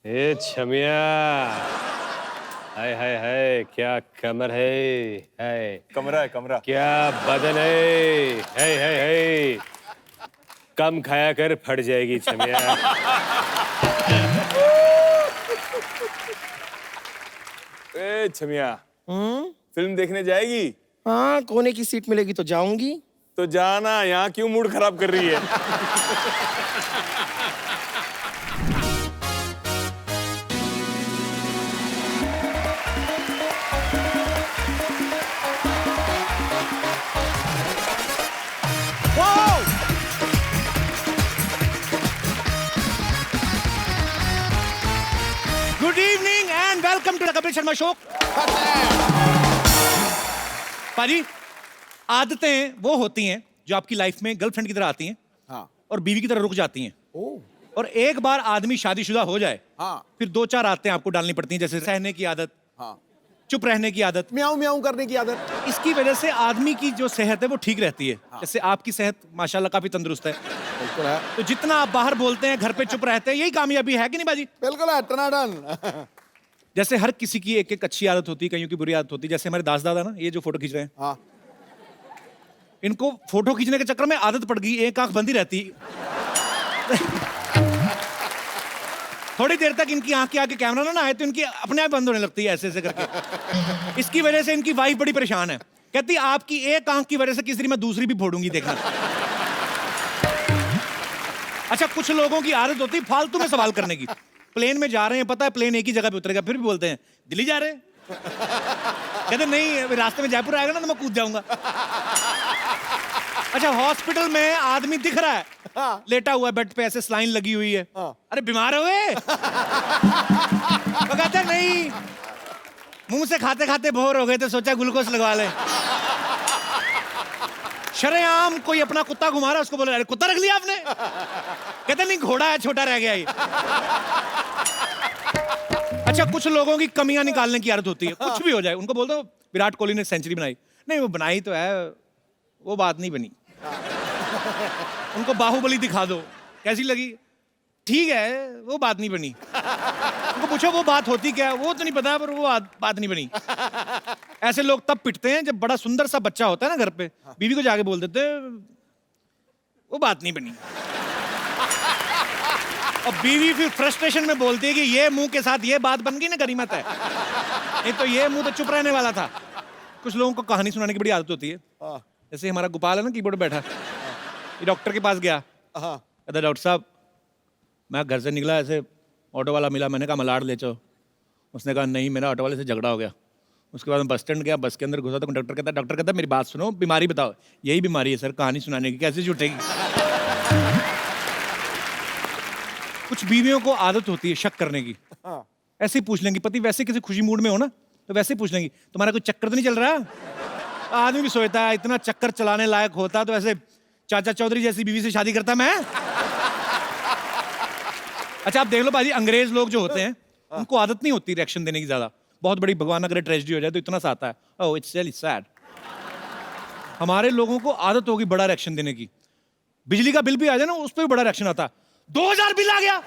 ए छमिया, हाय हाय हाय, क्या कमर है कमरा है कमरा। क्या बदन है, कम खाया कर, फट जाएगी छमिया। ए छमिया, हम्म। फिल्म देखने जाएगी? हाँ, कोने की सीट मिलेगी तो जाऊंगी। तो जाना, यहाँ क्यों मूड खराब कर रही है? Good evening and welcome to the Kapil Sharma show. पाजी, आदतें वो होती हैं जो आपकी लाइफ में गर्लफ्रेंड की तरह आती हैं हाँ। और बीवी की तरह रुक जाती हैं। और एक बार आदमी शादीशुदा हो जाए, हाँ। फिर दो चार आदतें आपको डालनी पड़ती हैं, जैसे सहने की आदत, हाँ। चुप रहने की आदत। म्याऊं म्याऊं करने की आदत। इसकी वजह से आदमी की जो सेहत है वो ठीक रहती है। जैसे आपकी सेहत माशाल्लाह काफी तंदुरुस्त है, बिल्कुल है, तो जितना आप बाहर बोलते हैं, घर पे चुप रहते हैं, यही कामयाबी है कि नहीं बाजी? बिल्कुल है, टनाटन। जैसे हर किसी की एक एक अच्छी आदत होती है, कईयों की बुरी आदत होती है। जैसे हमारे दास दादा ना, ये जो फोटो खींच रहे हैं, हाँ। इनको फोटो खींचने के चक्कर में आदत पड़ गई, एक आंख बंदी रहती। थोड़ी देर तक इनकी आंख के आगे कैमरा ना आए तो इनकी अपने आप बंद होने लगती है, ऐसे ऐसे करके। इसकी वजह से इनकी वाइफ बड़ी परेशान है, कहती आपकी एक आंख की वजह से किसी दिन मैं दूसरी भी फोड़ूंगी, देखना। अच्छा, कुछ लोगों की आदत होती है फालतू में सवाल करने की। प्लेन में जा रहे हैं, पता है प्लेन एक ही जगह पे उतरेगा, फिर भी बोलते हैं दिल्ली जा रहे हैं। कहते नहीं, रास्ते में जयपुर आएगा ना तो मैं कूद जाऊंगा। अच्छा, हॉस्पिटल में आदमी दिख रहा है, हाँ। लेटा हुआ है बेड पे, ऐसे सलाइन लगी हुई है। हाँ। अरे बीमार हुए? तो कहते हैं नहीं, मुंह से खाते खाते बोर हो गए तो सोचा ग्लूकोज लगवा ले। शरेआम कोई अपना कुत्ता घुमा रहा है, उसको बोला अरे कुत्ता रख लिया आपने? कहते नहीं, घोड़ा है, छोटा रह गया ये। अच्छा, कुछ लोगों की कमियां निकालने की आदत होती है, कुछ भी हो जाए उनको बोल दो विराट कोहली ने सेंचुरी बनाई, नहीं वो बनाई तो है, वो बात नहीं बनी। उनको बाहुबली दिखा दो, कैसी लगी? ठीक है, वो बात नहीं बनी। उनको पूछो वो बात होती क्या है, वो तो नहीं पता, पर वो बात नहीं बनी। ऐसे लोग तब पिटते हैं जब बड़ा सुंदर सा बच्चा होता है ना घर पे, बीवी को जाके बोल देते हैं वो बात नहीं बनी। और बीवी फिर फ्रस्ट्रेशन में बोलती है कि ये मुंह के साथ ये बात बन गई ना, गनीमत है, नहीं तो ये मुंह तो चुप रहने वाला था। कुछ लोगों को कहानी सुनाने की बड़ी आदत होती है। जैसे हमारा गोपाल है ना, कीबोर्ड पे बैठा, ये डॉक्टर के पास गया, कहता डॉक्टर साहब मैं घर से निकला, ऐसे ऑटो वाला मिला, मैंने कहा मलाड ले चलो। उसने कहा नहीं, मेरा ऑटो वाले से झगड़ा हो गया। उसके बाद मैं बस स्टैंड गया, बस के अंदर घुसा तो डॉक्टर कहता मेरी बात सुनो, बीमारी बताओ। यही बीमारी है सर, कहानी सुनाने की, कैसे छूटेगी? कुछ बीवियों को आदत होती है शक करने की। ऐसे ही पूछ लेंगी, पति वैसे किसी खुशी मूड में हो ना तो वैसे ही पूछ लेंगी तुम्हारा कोई चक्कर तो नहीं चल रहा? आदमी भी सोचता है इतना चक्कर चलाने लायक होता तो ऐसे चाचा चौधरी जैसी बीवी से शादी करता मैं। अच्छा, आप देख लो बाजी, अंग्रेज लोग जो होते हैं उनको आदत नहीं होती रिएक्शन देने की ज्यादा। बहुत बड़ी भगवान अगर ट्रेजेडी हो जाए तो इतना सा आता है, ओह इट्स रियली सैड। हमारे लोगों को आदत होगी बड़ा रिएक्शन देने की। बिजली का बिल भी आ जाए ना, उस पर भी बड़ा रिएक्शन आता है, 2000 बिल आ गया।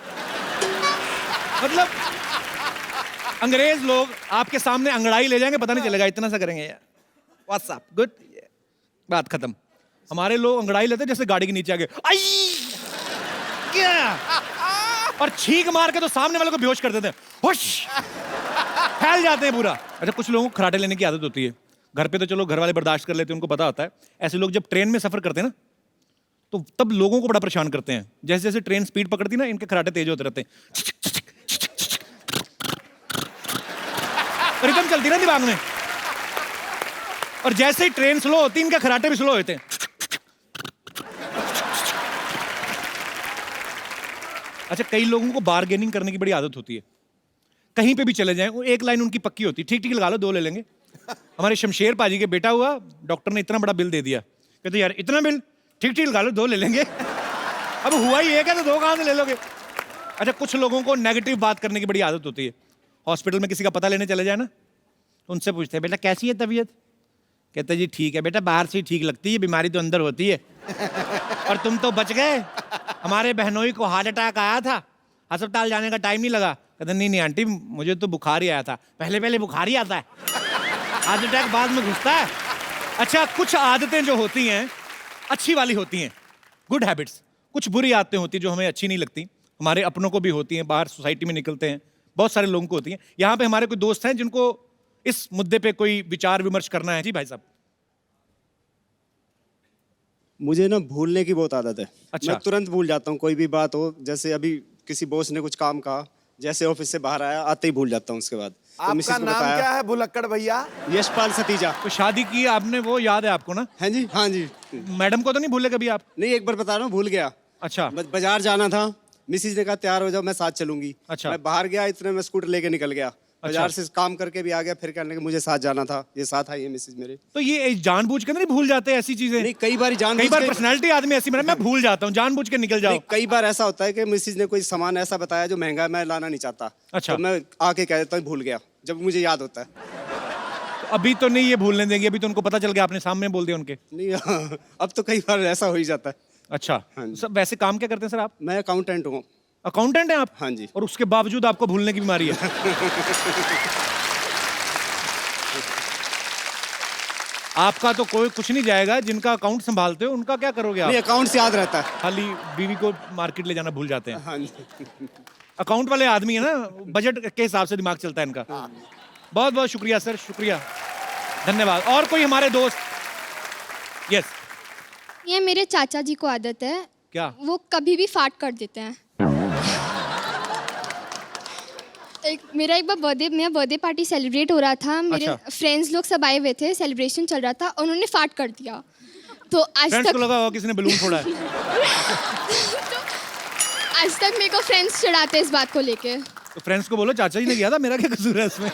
मतलब अंग्रेज लोग आपके सामने अंगड़ाई ले जाएंगे, पता नहीं चलेगा, इतना सा करेंगे यार, व्हाट्सअप गुड, बात खत्म। हमारे लोग अंगड़ाई लेते जैसे गाड़ी के नीचे आगे आई क्या, और छींक मार के तो सामने वाले को बेहोश कर देते हैं, होश फैल जाते हैं पूरा। अच्छा, कुछ लोगों को खराटे लेने की आदत होती है। घर पे तो चलो घर वाले बर्दाश्त कर लेते हैं, उनको पता होता है। ऐसे लोग जब ट्रेन में सफर करते हैं ना तो तब लोगों को बड़ा परेशान करते हैं। जैसे जैसे ट्रेन स्पीड पकड़ती ना, इनके खराटे तेज होते रहते हैं, रिदम चलती ना दिमाग में। और जैसे ही ट्रेन स्लो होती है, इनके खराटे भी स्लो होते हैं। अच्छा, कई लोगों को बार्गेनिंग करने की बड़ी आदत होती है। कहीं पे भी चले जाएं, एक लाइन उनकी पक्की होती है, ठीक ठीक लगा लो, 2 ले लेंगे। हमारे शमशेर पाजी के बेटा हुआ, डॉक्टर ने इतना बड़ा बिल दे दिया, कहते यार इतना बिल, ठीक ठीक लगा लो, 2 ले लेंगे। अब हुआ ही एक है तो 2 कहां से ले लोगे? अच्छा, कुछ लोगों को नेगेटिव बात करने की बड़ी आदत होती है। हॉस्पिटल में किसी का पता लेने चले जाए ना तो उनसे पूछते हैं बेटा कैसी है तबीयत? कहते जी ठीक है बेटा, बाहर से ही ठीक लगती है, बीमारी तो अंदर होती है। और तुम तो बच गए, हमारे बहनोई को हार्ट अटैक आया था, अस्पताल जाने का टाइम नहीं लगा। कहते नहीं नहीं आंटी, मुझे तो बुखार ही आया था। पहले पहले बुखार ही आता है, हार्ट अटैक बाद में घुसता है। अच्छा, कुछ आदतें जो होती हैं अच्छी वाली होती हैं, गुड हैबिट्स। कुछ बुरी आदतें होती हैं जो हमें अच्छी नहीं लगती, हमारे अपनों को भी होती हैं, बाहर सोसाइटी में निकलते हैं, बहुत सारे लोगों को होती हैं। यहाँ पे हमारे कोई दोस्त हैं जिनको इस मुद्दे पे कोई विचार विमर्श करना है। जी भाई साहब। मुझे ना भूलने की बहुत आदत है। अच्छा। मैं तुरंत भूल जाता हूँ, कोई भी बात हो। जैसे अभी किसी बॉस ने कुछ काम कहा, जैसे ऑफिस से बाहर आया आते ही भूल जाता हूँ। उसके बाद तो आपका मिसेस को नाम बताया, क्या है भुलक्कड़ भैया? यशपाल सतीजा। तो शादी की आपने, वो याद है आपको ना? हैं जी? हाँ जी। मैडम को तो नहीं भूले कभी आप? नहीं, एक बार बता रहा हूँ, भूल गया। अच्छा। बाजार जाना था, मिसेस ने कहा तैयार हो जाओ, मैं साथ चलूंगी। अच्छा। मैं बाहर गया, इतने में स्कूटर लेके निकल गया। बाजार से काम करके भी आ गया, फिर कहने लगे मुझे साथ जाना था, ये साथ आई है मिसेस मेरे। तो ये जानबूझ के नहीं भूल जाते ऐसी चीजें? नहीं, कई बार कई बार पर्सनालिटी आदमी ऐसी, मैं भूल जाता हूँ, जानबूझ के निकल जाओ। कई बार ऐसा होता है कि मिसेस ने कोई सामान ऐसा बताया जो महंगा है, मैं लाना नहीं चाहता। अच्छा। तो मैं आके कह देता हूँ भूल गया, जब मुझे याद होता है। तो अभी तो नहीं ये भूलने देंगे, अभी तो उनको पता चल गया, आपने सामने बोल दिया उनके। नहीं, हाँ, अब तो कई बार ऐसा हो ही जाता है। अच्छा। हाँ जी। सर वैसे काम क्या करते हैं सर आप? मैं अकाउंटेंट हूँ। अकाउंटेंट हैं आप? हाँ जी। और उसके बावजूद आपको भूलने की बीमारी है? आपका तो कोई कुछ नहीं जाएगा, जिनका अकाउंट संभालते हो उनका क्या करोगे नहीं, आप? अकाउंट से याद रहता है। खाली बीवी को मार्केट ले जाना भूल जाते हैं। हाँ जी। अकाउंट वाले आदमी है ना, बजट के हिसाब से दिमाग चलता है इनका। बहुत बहुत शुक्रिया सर, शुक्रिया, धन्यवाद। और कोई हमारे दोस्त? यस। ये मेरे चाचा जी को आदत है, क्या? वो कभी भी फाट कर देते हैं। मेरा एक बार बर्थडे पार्टी सेलिब्रेट हो रहा था, मेरे अच्छा। फ्रेंड्स लोग सब आए हुए थे, सेलिब्रेशन चल रहा था, उन्होंने फाट कर दिया। तो आज फ्रेंड्स तक को लगा होगा किसी ने बलून फोड़ा है। आज तक मेरे को फ्रेंड्स चिढ़ाते हैं इस बात को लेके। तो फ्रेंड्स को बोलो चाचा जी ने किया था, मेरा क्या कसूर है इसमें?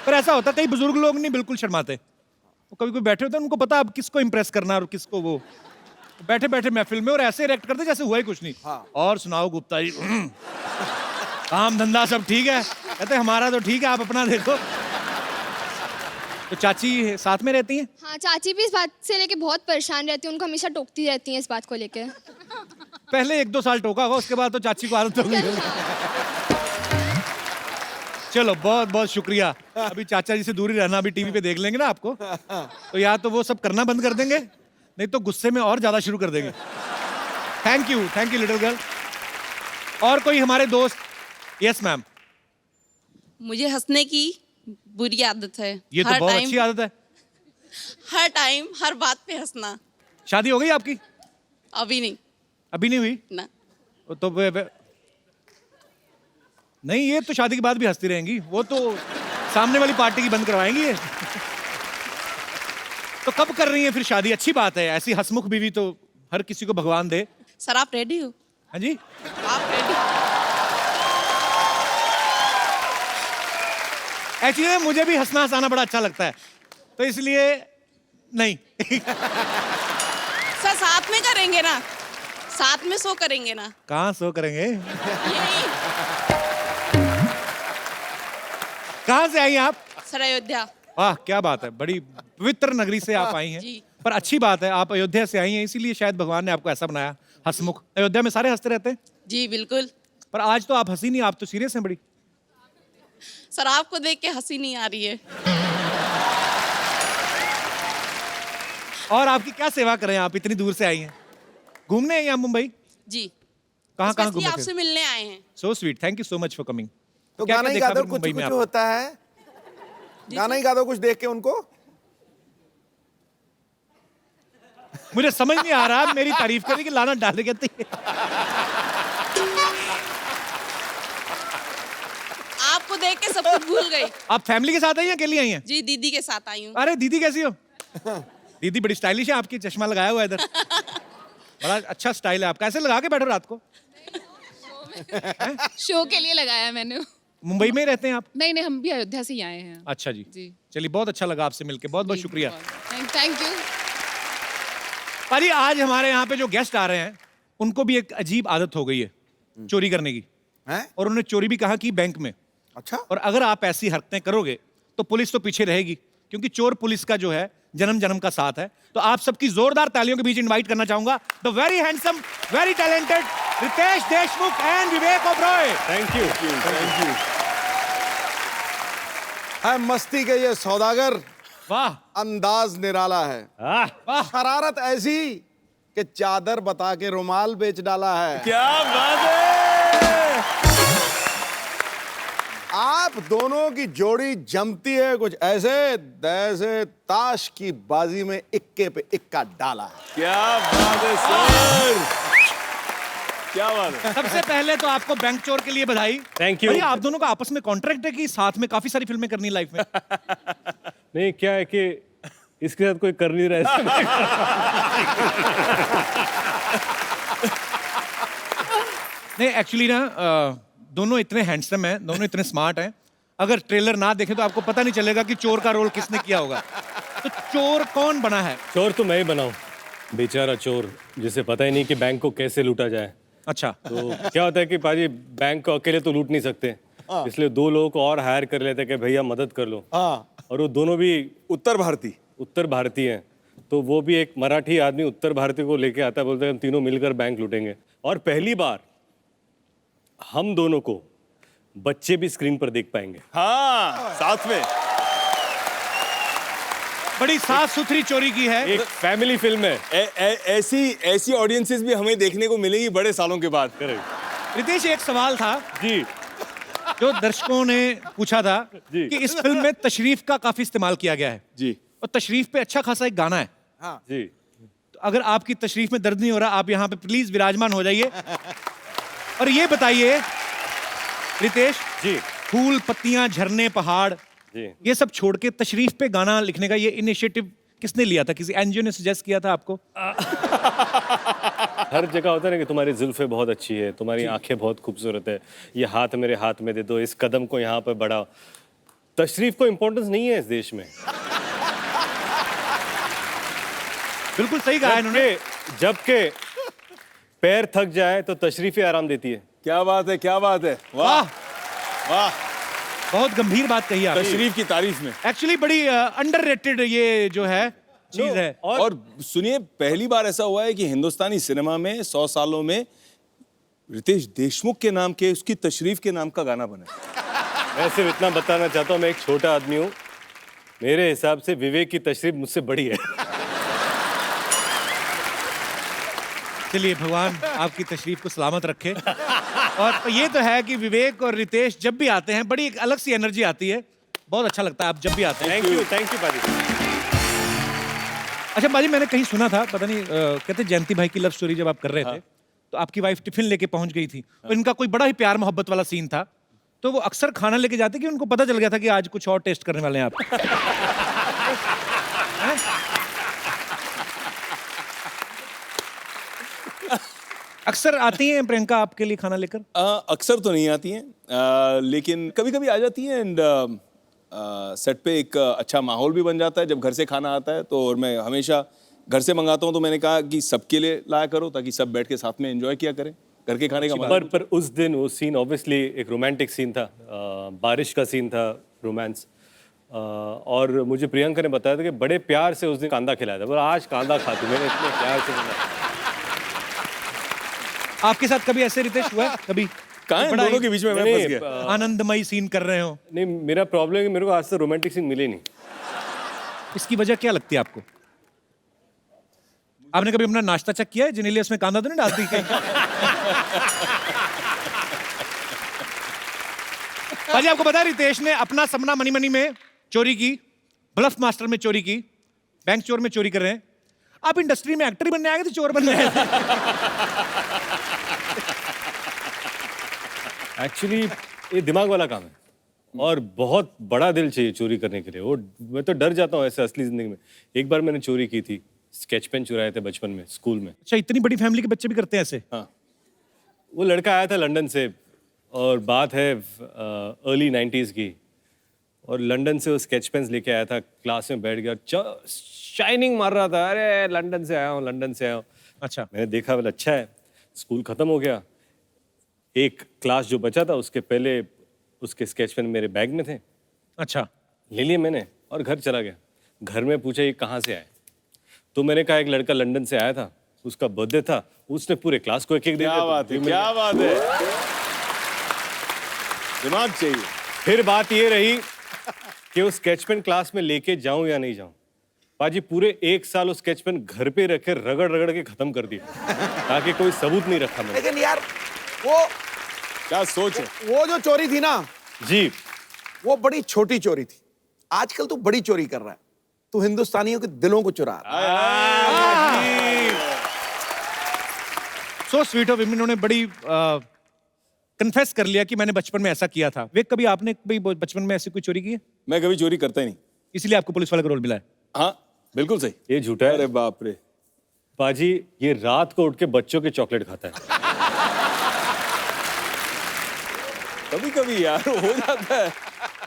पर ऐसा होता है, कई बुजुर्ग लोग नहीं बिल्कुल शर्माते, वो कभी कोई बैठे होते हैं, उनको पता अब किसको इंप्रेस करना और किसको वो बैठे बैठे महफिल में और ऐसे रिएक्ट करते जैसे हुआ ही कुछ नहीं। और सुनाओ गुप्ता जी, काम धंधा सब ठीक है? कहते हमारा तो ठीक है, आप अपना देखो। तो चाची साथ में रहती हैं? हाँ, चाची भी इस बात से लेके बहुत परेशान रहती है, उनको हमेशा टोकती रहती हैं इस बात को लेके। पहले 1-2 साल टोका होगा, उसके बाद तो चाची को आदत हो गई होगी। चलो बहुत बहुत शुक्रिया। अभी चाचा जी से दूरी रहना, अभी टीवी पे देख लेंगे ना आपको, तो या तो वो सब करना बंद कर देंगे, नहीं तो गुस्से में और ज्यादा शुरू कर देंगे। Thank you little girl. और कोई हमारे दोस्त? Yes ma'am. मुझे हंसने की बुरी आदत है। ये तो बहुत अच्छी आदत है। हर टाइम हर बात पे हंसना। शादी हो गई आपकी? अभी नहीं अभी नहीं हुई? ना। तो नहीं, ये तो शादी के बाद भी हंसती रहेंगी, वो तो सामने वाली पार्टी की बंद करवाएंगी ये। तो कब कर रही है फिर शादी? अच्छी बात है, ऐसी हंसमुख बीवी तो हर किसी को भगवान दे। सर आप रेडी हो? हाँ जी। आप रेडी? एक्चुअली मुझे भी हंसना हंसाना बड़ा अच्छा लगता है, तो इसलिए नहीं। सर साथ में करेंगे ना, साथ में शो करेंगे ना। कहाँ शो करेंगे? यही। कहाँ से आई आप? सर अयोध्या। वाह क्या बात है, बड़ी पवित्र नगरी से आप आई हैं। जी। पर अच्छी बात है, आप अयोध्या से आई हैं, इसीलिए शायद भगवान ने आपको ऐसा बनाया हंसमुख। अयोध्या में सारे हंसते रहते हैं। जी बिल्कुल। पर आज तो आप हंसी नहीं, आप तो सीरियस हैं बड़ी। सर आपको देख के हंसी नहीं आ रही है। और आपकी क्या सेवा करें, आप इतनी दूर से आई हैं? घूमने हैं यहाँ मुंबई? जी। कहाँ Especially घूमे आपसे मिलने आए हैं। So sweet, thank you so much for coming. तो गाना ही गा दो, कुछ कुछ होता है, गाना ही गा दो कुछ देख के उनको। मुझे समझ नहीं आ रहा मेरी तारीफ करने की लाना डाल कहती है। आपको देख के सब कुछ भूल गई। आप फैमिली के साथ आई हैं अकेली आई हैं? जी दीदी के साथ आई हूँ। अरे दीदी कैसी हो? दीदी बड़ी स्टाइलिश है आपकी, चश्मा लगाया हुआ है इधर, बड़ा अच्छा स्टाइल है आपका। ऐसे लगा के बैठो रात को? शो के लिए लगाया है मैंने। मुंबई में ही रहते हैं आप? नहीं नहीं, हम भी अयोध्या से ही आए हैं। अच्छा जी। जी। चलिए बहुत अच्छा लगा आपसे मिलके, बहुत बहुत शुक्रिया। Thank you. अरे आज हमारे यहाँ पे जो गेस्ट आ रहे हैं उनको भी एक अजीब आदत हो गई है चोरी करने की, हैं? और उन्होंने चोरी भी कहा कि बैंक में। अच्छा। और अगर आप ऐसी हरकतें करोगे तो पुलिस तो पीछे रहेगी, क्योंकि चोर पुलिस का जो है जन्म जन्म का साथ है। तो आप सबकी जोरदार तालियों के बीच इनवाइट करना चाहूंगा the very handsome, very talented Riteish Deshmukh and Vivek Oberoi. Thank you. Thank you. है मस्ती के ये सौदागर, वाह अंदाज निराला है, आह, शरारत ऐसी कि चादर बता के रुमाल बेच डाला है। क्या बात है। आप दोनों की जोड़ी जमती है कुछ ऐसे जैसे ताश की बाजी में इक्के पे इक्का डाला है। क्या बात है सर, क्या बात है। सबसे पहले तो आपको बैंक चोर के लिए बधाई। Thank you. भैया आप दोनों का आपस में कॉन्ट्रैक्ट है कि साथ में काफी सारी फिल्में करनी लाइफ में? नहीं क्या है कि इसके साथ कोई कर नहीं रहा है। नहीं एक्चुअली ना दोनों इतने हैंडसम हैं, दोनों इतने स्मार्ट हैं, अगर ट्रेलर ना देखें तो आपको पता नहीं चलेगा कि चोर का रोल किसने किया होगा। तो चोर कौन बना है? चोर तो मैं ही बनाऊं, बेचारा चोर जिसे पता ही नहीं कि बैंक को कैसे लूटा जाए। अच्छा, तो क्या होता है कि पाजी बैंक को अकेले तो लूट नहीं सकते, इसलिए दो लोगों को और हायर कर लेते हैं कि भैया मदद कर लो। और वो दोनों भी उत्तर भारतीय हैं, तो वो भी एक मराठी आदमी उत्तर भारतीय को लेके आता है, बोलते हैं हम तीनों मिलकर बैंक लूटेंगे। और पहली बार हम दोनों को बच्चे भी स्क्रीन पर देख पाएंगे। हाँ साथ में। बड़ी साफ सुथरी चोरी की है। एक फैमिली फिल्म है। ऐसी ऑडियंसेस भी हमें देखने को मिलेंगी बड़े सालों के बाद। रितेश एक सवाल था जी जो दर्शकों ने पूछा था जी। कि इस फिल्म में तशरीफ का काफी इस्तेमाल किया गया है जी और तशरीफ पे अच्छा खासा एक गाना है। जी। तो अगर आपकी तशरीफ में दर्द नहीं हो रहा, आप यहाँ पे प्लीज विराजमान हो जाइए और ये बताइए रितेश जी फूल पत्तियां झरने पहाड़ जी। ये सब छोड़ के तशरीफ पे गाना लिखने का ये इनिशिएटिव किसने लिया था? किसी एनजीओ ने सजेस्ट किया था आपको? हर जगह होता है ना कि तुम्हारी जुल्फे बहुत अच्छी है, तुम्हारी आंखें बहुत खूबसूरत है, ये हाथ मेरे हाथ में दे दो, इस कदम को यहाँ पर बढ़ाओ। तशरीफ को इम्पोर्टेंस नहीं है इस देश में। बिल्कुल सही कहा इन्होंने। जबकि पैर थक जाए तो तशरीफ ही आराम देती है। क्या बात है, क्या बात है। वाह, वाह, बहुत गंभीर बात कही आपने। तशरीफ की तारीफ में। एक्चुअली बड़ी अंडररेटेड ये जो है चीज है। और सुनिए, पहली बार ऐसा हुआ है कि हिंदुस्तानी सिनेमा में 100 सालों में रितेश देशमुख के नाम के, उसकी तशरीफ के नाम का गाना बना है। मैं सिर्फ इतना बताना चाहता हूँ, मैं एक छोटा आदमी हूँ, मेरे हिसाब से विवेक की तशरीफ मुझसे बड़ी है। चलिए भगवान आपकी तशरीफ को सलामत रखे। और ये तो है कि विवेक और रितेश जब भी आते हैं बड़ी एक अलग सी एनर्जी आती है, बहुत अच्छा लगता है आप जब भी आते हैं। थैंक यू बाजी। अच्छा बाजी, मैंने कहीं सुना था, पता नहीं कहते जयंती भाई की लव स्टोरी जब आप कर रहे थे तो आपकी वाइफ टिफिन लेके पहुंच गई थी और इनका कोई बड़ा ही प्यार मोहब्बत वाला सीन था, तो वो अक्सर खाना लेके जाते कि उनको पता चल गया था कि आज कुछ और टेस्ट करने वाले हैं आप? अक्सर आती हैं प्रियंका आपके लिए खाना लेकर? अक्सर तो नहीं आती हैं, लेकिन कभी कभी आ जाती हैं। एंड सेट पे एक अच्छा माहौल भी बन जाता है जब घर से खाना आता है। तो और मैं हमेशा घर से मंगाता हूँ, तो मैंने कहा कि सबके लिए लाया करो ताकि सब बैठ के साथ में एंजॉय किया करें। घर के खाने का मजा। पर उस दिन वो सीन ऑब्वियसली एक रोमांटिक सीन था, बारिश का सीन था, रोमांस। और मुझे प्रियंका ने बताया था कि बड़े प्यार से उस दिन कांदा खिलाया था। बोला आज कांदा खा तू, मैंने इतने प्यार से खिलाया। आपके साथ कभी ऐसे रितेश हुआ है कभी? कहाँ है बड़ा दोनों ही के बीच में मैं नहीं, फंस गया। आनंदमयी सीन कर रहे हो? नहीं, मेरा प्रॉब्लम है कि मेरे को आज तक रोमांटिक सीन मिले नहीं। इसकी वजह क्या लगती है आपको? आपने कभी अपना नाश्ता चेक किया है? जिनेलिया उसमें कांदा तो नहीं डालती कहीं? भाजी आपको पता है रितेश ने अपना सपना मनी मनी में चोरी की, ब्लफ मास्टर में चोरी की, बैंक चोर में चोरी कर रहे हैं। आप इंडस्ट्री में एक्टर ही बनने आए थे, चोर बनने आए थे? एक्चुअली ये दिमाग वाला काम है और बहुत बड़ा दिल चाहिए चोरी करने के लिए। वो मैं तो डर जाता हूँ ऐसे असली जिंदगी में। एक बार मैंने चोरी की थी, स्केच पेन चुराए थे बचपन में स्कूल में। अच्छा, इतनी बड़ी फैमिली के बच्चे भी करते हैं ऐसे? हाँ, वो लड़का आया था लंदन से और बात है अर्ली 90s की, और लंदन से वो स्केच पेन्स लेके आया था, क्लास में बैठ गया, शाइनिंग मार रहा था, अरे लंदन से आया हूँ, लंदन से आया हूँ। अच्छा, मैंने देखा, बोला अच्छा है। स्कूल खत्म हो गया, एक क्लास जो बचा था उसके पहले उसके स्केच पेन मेरे बैग में थे। अच्छा, ले लिए मैंने और घर चला गया। घर में पूछा ये कहाँ से आए, तो मैंने कहा एक लड़का लंदन से आया था, उसका बर्थडे था, उसने पूरे क्लास को एक एक दे क्या दिया, बात तो है, भी क्या बात है। दिमाग चाहिए। फिर बात ये रही कि वो स्केच पेन क्लास में लेके जाऊं या नहीं जाऊं। पाजी पूरे 1 साल वो स्केच पेन घर पे रखे रगड़ रगड़ के खत्म कर दिया, ताकि कोई सबूत नहीं रखा मैंने। लेकिन यार वो क्या सोच है। वो जो चोरी थी ना, जी, वो बड़ी छोटी चोरी थी। आजकल तू बड़ी चोरी कर रहा है, तू हिंदुस्तानियों के दिलों को चुरा रहा है। सो स्वीट ऑफ विमेन, उन्होंने बड़ी कन्फेस कर लिया कि मैंने बचपन में ऐसा किया था। वे कभी आपने कभी बचपन में ऐसी कोई चोरी की है? मैं कभी चोरी करता ही नहीं। इसलिए आपको पुलिस वाले का रोल मिला है। हाँ बिल्कुल सही। ये झूठा है। अरे बाप रे। पाजी ये रात को उठ के बच्चों के चॉकलेट खाता है। कभी कभी यार हो जाता है,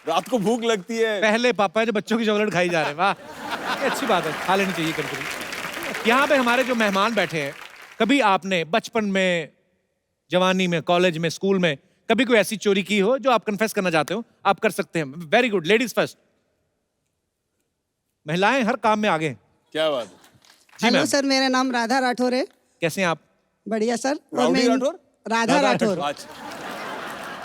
रात को भूख लगती है। पहले पापा है जो बच्चों की चॉकलेट खाई जा रहे हैं। वाह, ये अच्छी बात है, खा लेनी चाहिए कभी कभी। यहाँ पे हमारे जो मेहमान बैठे हैं, कभी आपने बचपन में, जवानी में, कॉलेज में, स्कूल में कभी कोई ऐसी चोरी की हो जो आप कन्फेस करना चाहते हो? आप कर सकते हैं। Very good, ladies first. महिलाएं हर काम में आगे हैं। क्या बात है। जी हेलो मैम, सर, मेरा नाम राधा राठौर है। कैसे हैं आप? बढ़िया सर। और राउडी मैं राठौर? राधा राठौर, अच्छा।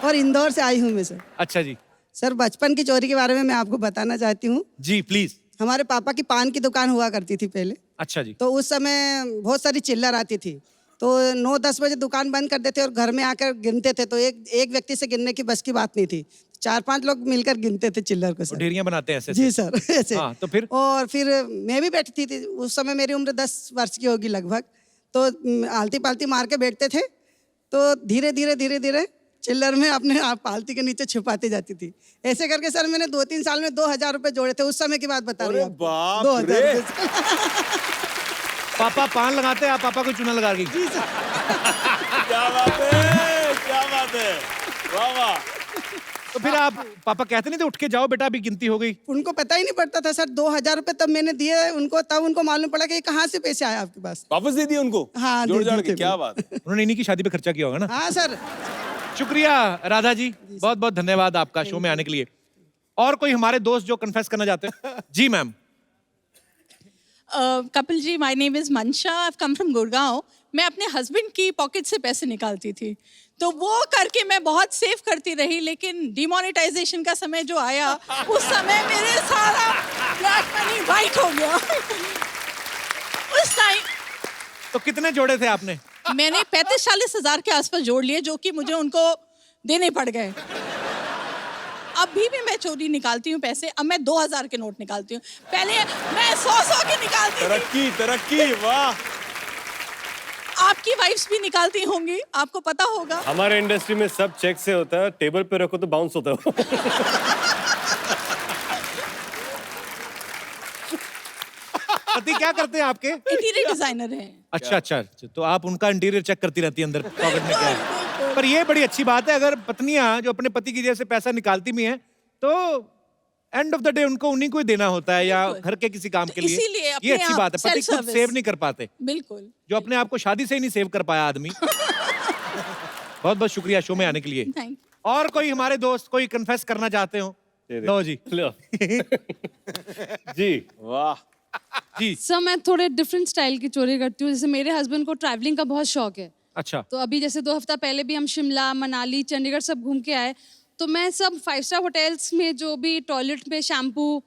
और इंदौर से आई हूँ मैं सर। अच्छा जी। सर, बचपन की चोरी के बारे में मैं आपको बताना चाहती हूँ। जी प्लीज। हमारे पापा की पान की दुकान हुआ करती थी पहले। अच्छा जी। तो उस समय बहुत सारी चिल्लर आती थी, तो 9-10 बजे दुकान बंद कर देते और घर में आकर गिनते थे। तो एक व्यक्ति से गिनने की बस की बात नहीं थी, 4-5 लोग मिलकर गिनते थे चिल्लर को सर। ढेरियां बनाते हैं ऐसे जी ऐसे। सर, ऐसे। हाँ, तो फिर? और फिर मैं भी बैठी थी, उस समय मेरी उम्र 10 वर्ष की होगी लगभग। तो आलती पालती मार के बैठते थे, तो धीरे धीरे चिल्लर में अपने आप पालती के नीचे छुपाती जाती थी। ऐसे करके सर मैंने 2-3 साल में 2000 रुपए जोड़े थे। उस समय की बात बता रही हूँ आपको। बाप 2000 रे। रुपए। पापा पान लगाते हैं, आप पापा को चूना लगा दी। जी सर। क्या बात है, क्या बात है। वाह वाह। तो फिर आप पापा कहते नहीं थे उठ के जाओ बेटा अभी गिनती हो गई? उनको पता ही नहीं पड़ता था सर। 2000 रुपए तब मैंने दिए उनको, तब उनको मालूम पड़ा कि ये कहाँ से पैसे आए आपके पास। वापस दे दिए उनको? हाँ, जोड़ दे जाड़ दिए के। थे क्या मैंने। बात है। उन्होंने इन्हीं की शादी पे खर्चा किया होगा ना। हाँ सर। शुक्रिया राधा जी, बहुत बहुत धन्यवाद आपका शो में आने के लिए। और कोई हमारे दोस्त जो कन्फेस करना चाहते हैं? जी ma'am. Kapil ji, my name is Mansha, I have come from Gurgaon. मैं अपने हस्बैंड की पॉकेट से पैसे निकालती थी, तो वो करके मैं बहुत सेव करती रही। लेकिन डिमोनेटाइजेशन का समय जो आया, उस समय मेरे सारा ब्लैक मनी वाइट हो गया। उस टाइम तो कितने जोड़े थे आपने? मैंने 35-40 हजार के आसपास जोड़ लिए, जो कि मुझे उनको देने पड़ गए। अभी भी मैं चोरी निकालती हूँ पैसे। अब मैं 2000 के नोट निकालती हूँ, पहले मैं 100 के निकालती थी। तरक्की तरक्की, वाह। आपकी वाइफ्स भी निकालती होंगी, आपको पता होगा। हमारे इंडस्ट्री में सब चेक से होता है, टेबल पे रखो तो बाउंस होता है। पति क्या करते हैं आपके? इंटीरियर डिजाइनर हैं। अच्छा, तो आप उनका इंटीरियर चेक करती रहती है अंदर पॉकेट में क्या है। पर ये बड़ी अच्छी बात है, अगर पत्नियां जो अपने पति की जेब से पैसा निकालती भी हैं, तो एंड ऑफ द डे उनको उन्हीं को ही देना होता है, या घर के किसी काम के लिए। इसीलिए अपने ये अच्छी आप बात है। पति खुद self-service। सेव नहीं कर पाते, बिल्कुल। जो अपने आप को शादी से ही नहीं सेव कर पाया आदमी। बहुत बहुत शुक्रिया शो में आने के लिए। थैंक और कोई हमारे दोस्त कोई कन्फेस करना चाहते हो? लो जी। लो। जी वाह। जी। सर, मैं थोड़े डिफरेंट स्टाइल की चोरी करती हूँ। जैसे मेरे हस्बैंड को ट्रैवलिंग का बहुत शौक है, अच्छा। तो अभी जैसे 2 हफ्ता पहले भी हम शिमला, मनाली, चंडीगढ़ सब घूम के आए। तो मैं सब 5 स्टार होटल्स में जो भी टॉयलेट में शैम्पू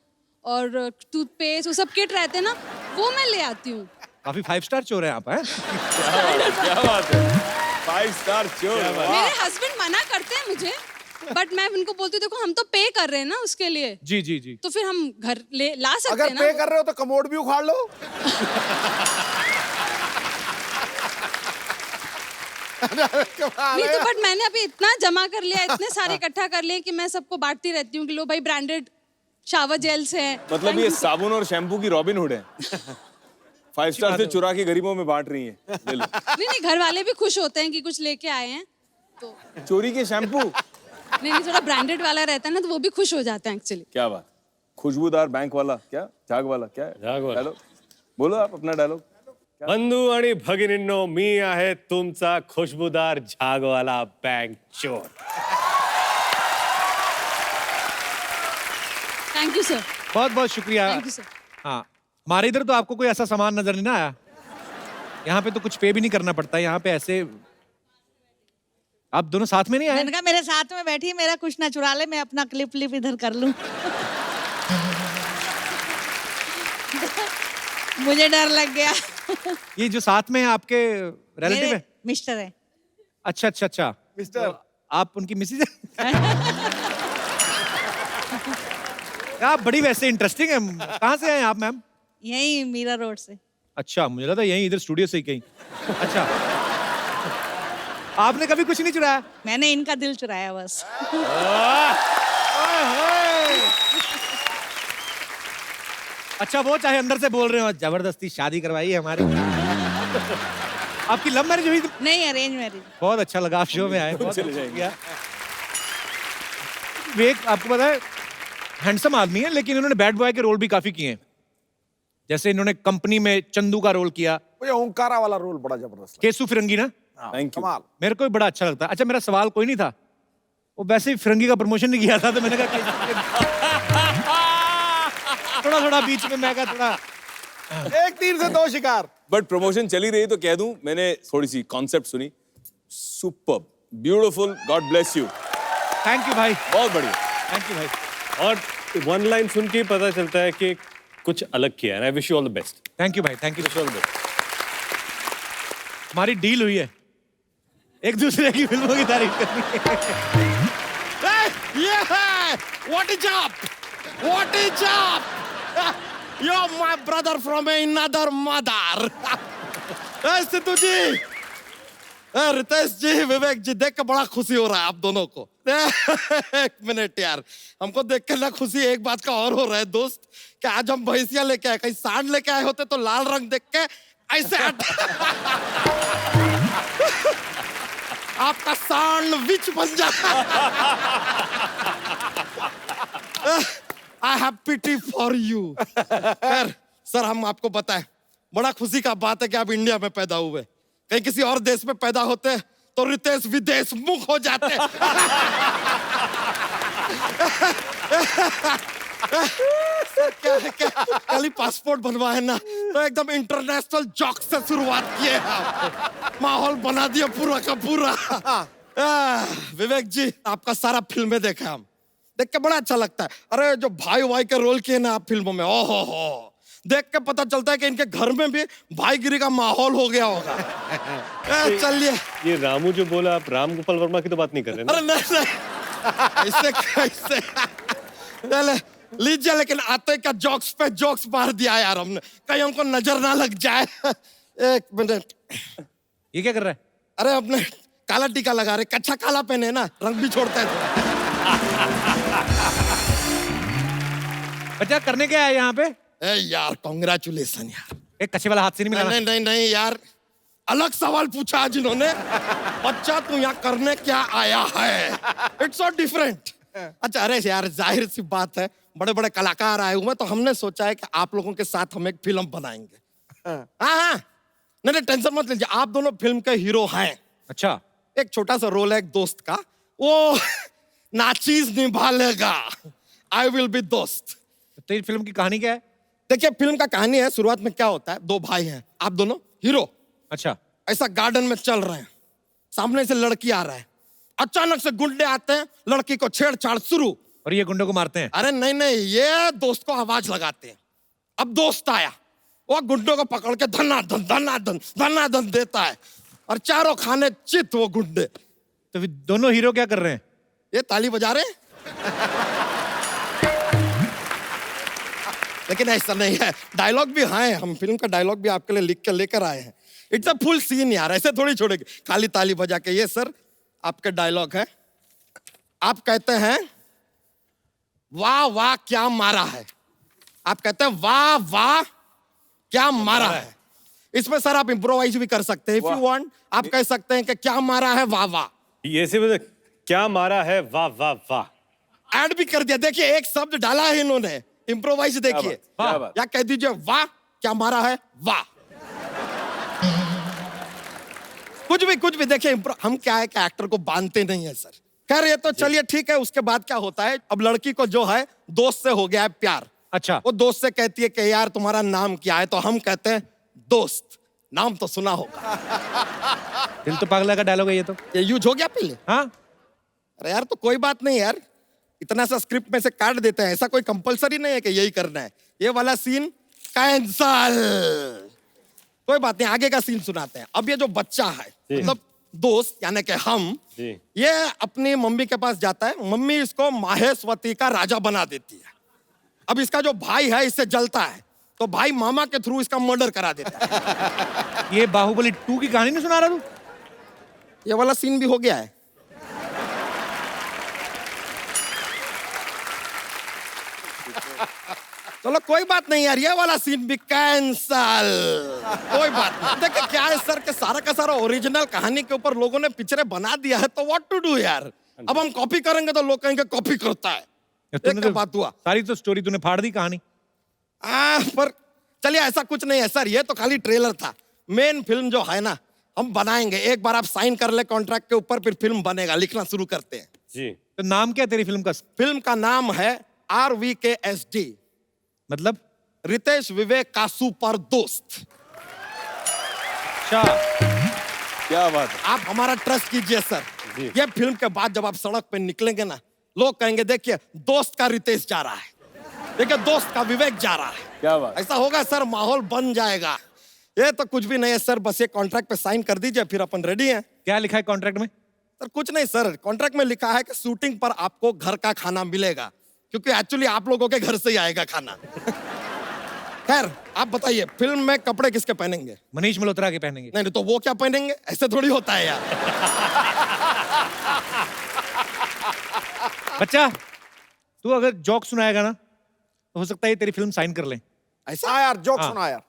और टूथपेस्ट वो सब किट रहते हैं ना, वो मैं ले आती हूँ। काफी 5 स्टार चोर हैं आप, हैं? क्या बात है। 5 स्टार चोर। मेरे हस्बैंड मना करते हैं मुझे, बट मैं उनको बोलती हूँ देखो हम तो पे कर रहे हैं ना उसके लिए, जी जी जी। तो फिर हम घर ला सकते अगर हैं पे ना। कर रहे हो तो कमोड भी उखाड़ लो। नहीं तो बट मैंने अभी इतना जमा कर लिया, इतने सारे इकट्ठा कर लिए कि मैं सबको बांटती रहती हूँ कि लो भाई ब्रांडेड शावर जेल्स हैं। मतलब ये साबुन और शैम्पू की रॉबिन हुड है। 5 स्टार से चुरा के गरीबों में बांट रही है। ले लो। नहीं, घर वाले भी खुश होते हैं कि कुछ लेके आए हैं, तो चोरी के शैम्पू। नहीं थोड़ा ब्रांडेड वाला रहता है ना, तो वो भी खुश हो जाते हैं एक्चुअली। क्या बात। खुशबूदार बैंक वाला, क्या झाग वाला, क्या है? झाग वाला। डायलॉग बोलो आप अपना डायलॉग। बंधू आणि भगिनींनो, मी आहे तुमचा खुशबूदार झागवाला बँक चोर। Thank you sir. बहुत बहुत शुक्रिया। Thank you sir. हाँ, हमारे इधर तो आपको कोई ऐसा सामान नजर नहीं ना आया। यहाँ पे तो कुछ पे भी नहीं करना पड़ता, यहाँ पे ऐसे आप दोनों साथ में नहीं आए? मैंने कहा मेरे साथ में बैठी, मेरा कुछ ना चुरा ले, मैं अपना क्लिप इधर कर लूं। मुझे डर लग गया। ये जो साथ में है आपके रिलेटिव है? मिस्टर है। अच्छा अच्छा अच्छा, मिस्टर तो आप उनकी मिसेज है? आप बड़ी वैसे इंटरेस्टिंग है। कहाँ से हैं आप मैम? यही मीरा रोड से। अच्छा, मुझे लगा यहीं इधर स्टूडियो से ही कहीं। अच्छा, आपने कभी कुछ नहीं चुराया? मैंने इनका दिल चुराया बस। अच्छा, वो चाहे अंदर से बोल रहे हो जबरदस्ती शादी करवाई है हमारी। आपकी लव मैरिज हुई थी? नहीं, अरेंज मैरिज। बहुत अच्छा लगा आप शो में आए, बहुत चले अच्छा जाएंगे। किया। विवेक आपको पता है हैंडसम आदमी है, लेकिन इन्होंने बैड बॉय के रोल भी काफी किए हैं। जैसे इन्होंने कंपनी में चंदू का रोल किया, मुझे ओंकारा वाला रोल बड़ा जबरदस्त केसु फिरंगी ना, लगा। Thank you. कमाल। मेरे को भी बड़ा अच्छा लगता है। अच्छा, मेरा सवाल कोई नहीं था, वो वैसे ही फिरंगी का प्रमोशन नहीं किया था, तो मैंने कहा थोड़ा थोड़ा बीच में मैं कहा थोड़ा एक तीर से दो शिकार। बट प्रमोशन चली रही तो कह दूं, मैंने थोड़ी सी कॉन्सेप्ट सुनी, superb, beautiful, God bless you. Thank you भाई, बहुत बढ़िया। थैंक यू भाई, और वन लाइन सुन के ही पता चलता है कि कुछ अलग किया है। I wish you all the best. Thank you भाई, thank you. Wish you all the best. हमारी डील हुई है, एक दूसरे की फिल्मों की तारीफ करनी है। What is up? What is up? You're my brother from another mother. Sidhu जी, रितेश जी, विवेक जी, देख के बड़ा खुशी हो रहा है आप दोनों को। एक मिनट यार, हमको देख के ना खुशी एक बात का और हो रहा है दोस्त, कि आज हम भैंसिया लेके आए, कहीं सांड लेके आए होते तो लाल रंग देख के ऐसे आपका सैंडविच बन जाता। I have pity for you. Sir, हम आपको बताएं, बड़ा खुशी का बात है कि आप इंडिया में पैदा हुए। कहीं किसी और देश में पैदा होते तो रितेश विदेश मुख हो जाते। कल ही पासपोर्ट बनवाए ना, तो एकदम इंटरनेशनल जॉक से शुरुआत किए आप, माहौल बना दिया पूरा का पूरा। विवेक जी, आपका सारा फिल्में देखा हम, देख के बड़ा अच्छा लगता है। अरे जो भाई भाई के रोल किए ना आप फिल्मों में, ओहो हो, देख के पता चलता है कि इनके घर में भी भाईगिरी का माहौल हो गया होगा। चलिए, ये रामू जो बोला, आप राम गोपाल वर्मा की तो बात नहीं कर रहे ना? अरे नहीं, ऐसे कैसे? चले लीजिए, लेकिन आते क्या जोक्स पे जोक्स मार दिया यार हमने, कहीं हमको नजर ना लग जाए। एक मिनट, ये क्या कर रहा है? अरे अपने काला टीका लगा रहे, कच्चा काला पहने ना, रंग भी छोड़ता है। बच्चा करने क्या है यहाँ पे? ए यार, कांग्रेचुलेशन यार। एक कच्चे वाला हाथ से नहीं मिलाना। नहीं नहीं नहीं यार, अलग सवाल पूछा आज इन्होंने। बच्चा तू यहाँ करने क्या आया है? It's so different. अच्छा, अरे यार, जाहिर सी बात है, बड़े बड़े कलाकार आए हुए हैं, तो हमने सोचा है कि आप लोगों के साथ हम एक फिल्म बनाएंगे। हाँ, नहीं नहीं, टेंशन मत लीजिए, आप दोनों फिल्म के हीरो हैं। अच्छा, एक छोटा सा रोल है एक दोस्त का, वो नाचीज निभा लेगा। आई विल बी दोस्त। तो ये फिल्म की कहानी क्या है? देखिए, फिल्म का कहानी है, शुरुआत में क्या होता है, दो भाई हैं, आप दोनों हीरो। अच्छा, ऐसा गार्डन में चल रहे हैं, सामने से लड़की आ रहा है, अचानक से गुंडे आते हैं, लड़की को छेड़छाड़ शुरू। और ये गुंडों को मारते हैं? अरे नहीं नहीं, ये दोस्त को आवाज लगाते हैं। अब दोस्त आया, वो गुंडों को पकड़ के धनाधन धनाधन धनाधन देता है, और चारों खाने चित वो गुंडे। तो फिर दोनों हीरो क्या कर रहे हैं? ये ताली बजा रहे हैं। लेकिन ऐसा नहीं है, डायलॉग भी है, हम फिल्म का डायलॉग भी आपके लिए लिख के लेकर आए हैं। इट्स अ फुल सीन यार, ऐसे थोड़ी छोड़ेंगे खाली ताली बजा के। ये सर आपके डायलॉग है, आप कहते हैं वाह वाह क्या मारा है, आप कहते हैं वाह वाह क्या मारा है। इसमें सर आप इम्प्रोवाइज भी कर सकते हैं, इफ यू वांट। आप कह सकते हैं कि क्या मारा है, वाह वाह। ये से मतलब क्या मारा है, वाह वाह वाह। ऐड भी कर दिया, देखिए एक शब्द डाला है इन्होंने, इम्प्रोवाइज देखिए। क्या बात। या कह दीजिए वाह क्या मारा है, वाह। कुछ भी देखिए, हम क्या है कि एक्टर को बांधते नहीं है सर। खैर ये तो चलिए ठीक है, उसके बाद क्या होता है, अब लड़की को जो है दोस्त से हो गया है प्यार। अच्छा, वो दोस्त से कहती है कि यार तुम्हारा नाम क्या है, तो हम कहते हैं दोस्त। नाम तो सुना होगा। दिल तो पागला का डायलॉग है ये तो। ये यूज हो गया पहले? हाँ, अरे यार तो कोई बात नहीं यार, इतना सा स्क्रिप्ट में से काट देते हैं, ऐसा कोई कंपलसरी नहीं है कि यही करना है। ये वाला सीन कैंसल, कोई बात नहीं, आगे का सीन सुनाते हैं। अब ये जो बच्चा है, मतलब दोस्त यानी कि हम, जी। ये अपनी मम्मी के पास जाता है, मम्मी इसको माहेश्वती का राजा बना देती है। अब इसका जो भाई है इससे जलता है, तो भाई मामा के थ्रू इसका मर्डर करा देता है। ये बाहुबली 2 की कहानी नहीं सुना रहा तू? ये वाला सीन भी हो गया है। चलो कोई बात नहीं यार, ये वाला सीन भी कैंसल, कोई बात नहीं। देखिए क्या है सर के सारा का सारा ओरिजिनल कहानी के ऊपर लोगों ने पिक्चरें बना दिया है, तो व्हाट टू डू यार। अब हम कॉपी करेंगे तो लोग कहेंगे कॉपी करता है। तूने एक तो बात हुआ सारी तो स्टोरी तूने फाड़ दी कहानी। पर चलिए ऐसा कुछ नहीं है सर, ये तो खाली ट्रेलर था। मेन फिल्म जो है ना हम बनाएंगे, एक बार आप साइन कर ले कॉन्ट्रैक्ट के ऊपर, फिर फिल्म बनेगा। लिखना शुरू करते हैं। जी। तो नाम क्या है तेरी फिल्म का? फिल्म का नाम है RVKSD, मतलब? रितेश विवेक का सुपर दोस्त। अच्छा, क्या बात है। आप हमारा ट्रस्ट कीजिए सर, ये फिल्म के बाद जब आप सड़क पे निकलेंगे ना, लोग कहेंगे देखिए दोस्त का रितेश जा रहा है, देखिए दोस्त का विवेक जा रहा है। क्या बात। ऐसा होगा सर, माहौल बन जाएगा। ये तो कुछ भी नहीं है सर, बस ये कॉन्ट्रैक्ट पे साइन कर दीजिए, फिर अपन रेडी हैं। क्या लिखा है कॉन्ट्रैक्ट में? सर कुछ नहीं सर, कॉन्ट्रैक्ट में लिखा है कि शूटिंग पर आपको घर का खाना मिलेगा, क्योंकि एक्चुअली आप लोगों के घर से ही आएगा खाना। खैर आप बताइए, फिल्म में कपड़े किसके पहनेंगे? मनीष मल्होत्रा के पहनेंगे। नहीं तो वो क्या पहनेंगे? ऐसे थोड़ी होता है यार। बच्चा, तू अगर जोक सुनाएगा ना तो हो सकता है ये तेरी फिल्म साइन कर ले। ऐसा हाँ यार, जोक हाँ। सुना यार।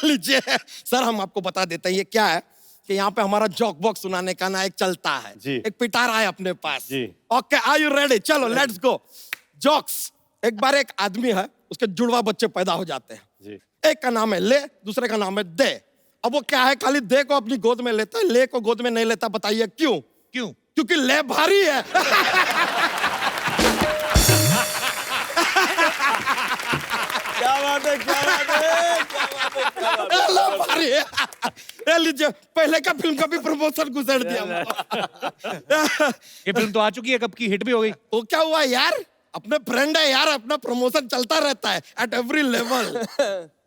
लीजिए सर, हम आपको बता देते हैं ये क्या है कि यहाँ पे हमारा जोक बॉक्स सुनाने का ना एक चलता है जी। एक पिटारा है अपने पास। जी। Okay, are you ready? चलो लेट्स गो। जोक्स। एक बार एक आदमी है, उसके जुड़वा बच्चे पैदा हो जाते हैं। जी। एक का नाम है ले, दूसरे का नाम है दे। अब वो क्या है, खाली दे को अपनी गोद में लेता है, ले को गोद में नहीं लेता। बताइए क्यों? क्यों? क्योंकि ले भारी है। क्या बात है, क्या बात है, क्या बात है। ले भारी है। ये लीजिए, पहले का फिल्म का भी प्रमोशन गुजर दिया। ये फिल्म तो आ चुकी है, कब की हिट भी हो गई। तो क्या हुआ यार, अपने फ्रेंड है यार, अपना प्रमोशन चलता रहता है एट एवरी लेवल।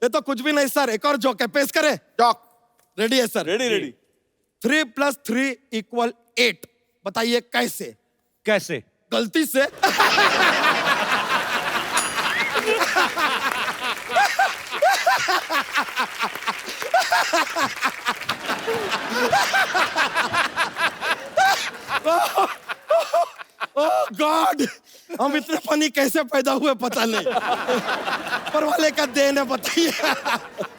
ये तो कुछ भी नहीं सर, एक और जोक है, पेश करें? जोक। रेडी है सर? Ready ready. 3 + 3 = 8। बताइए कैसे? कैसे? गलती से। ओह गॉड, हम इतने फनी कैसे पैदा हुए पता नहीं। पर वाले का देन है, बताइए।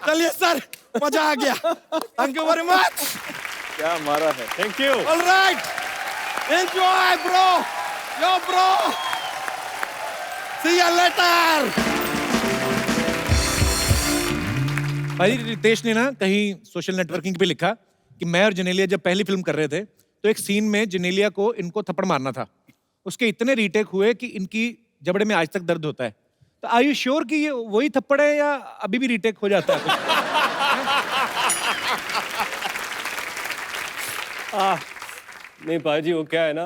चलिए सर, मजा आ गया। Thank you very much. क्या मारा है। Thank you. All right, enjoy bro, yo bro, see you later. भाई रितेश ने ना कहीं सोशल नेटवर्किंग पे लिखा कि मैं और जेनेलिया जब पहली फिल्म कर रहे थे तो एक सीन में जेनेलिया को इनको थप्पड़ मारना था। उसके इतने रीटेक हुए कि इनकी जबड़े में आज तक दर्द होता है। तो आर यू श्योर कि ये वही थप्पड़ है या अभी भी रीटेक हो जाता है? नहीं पाजी, वो क्या है ना,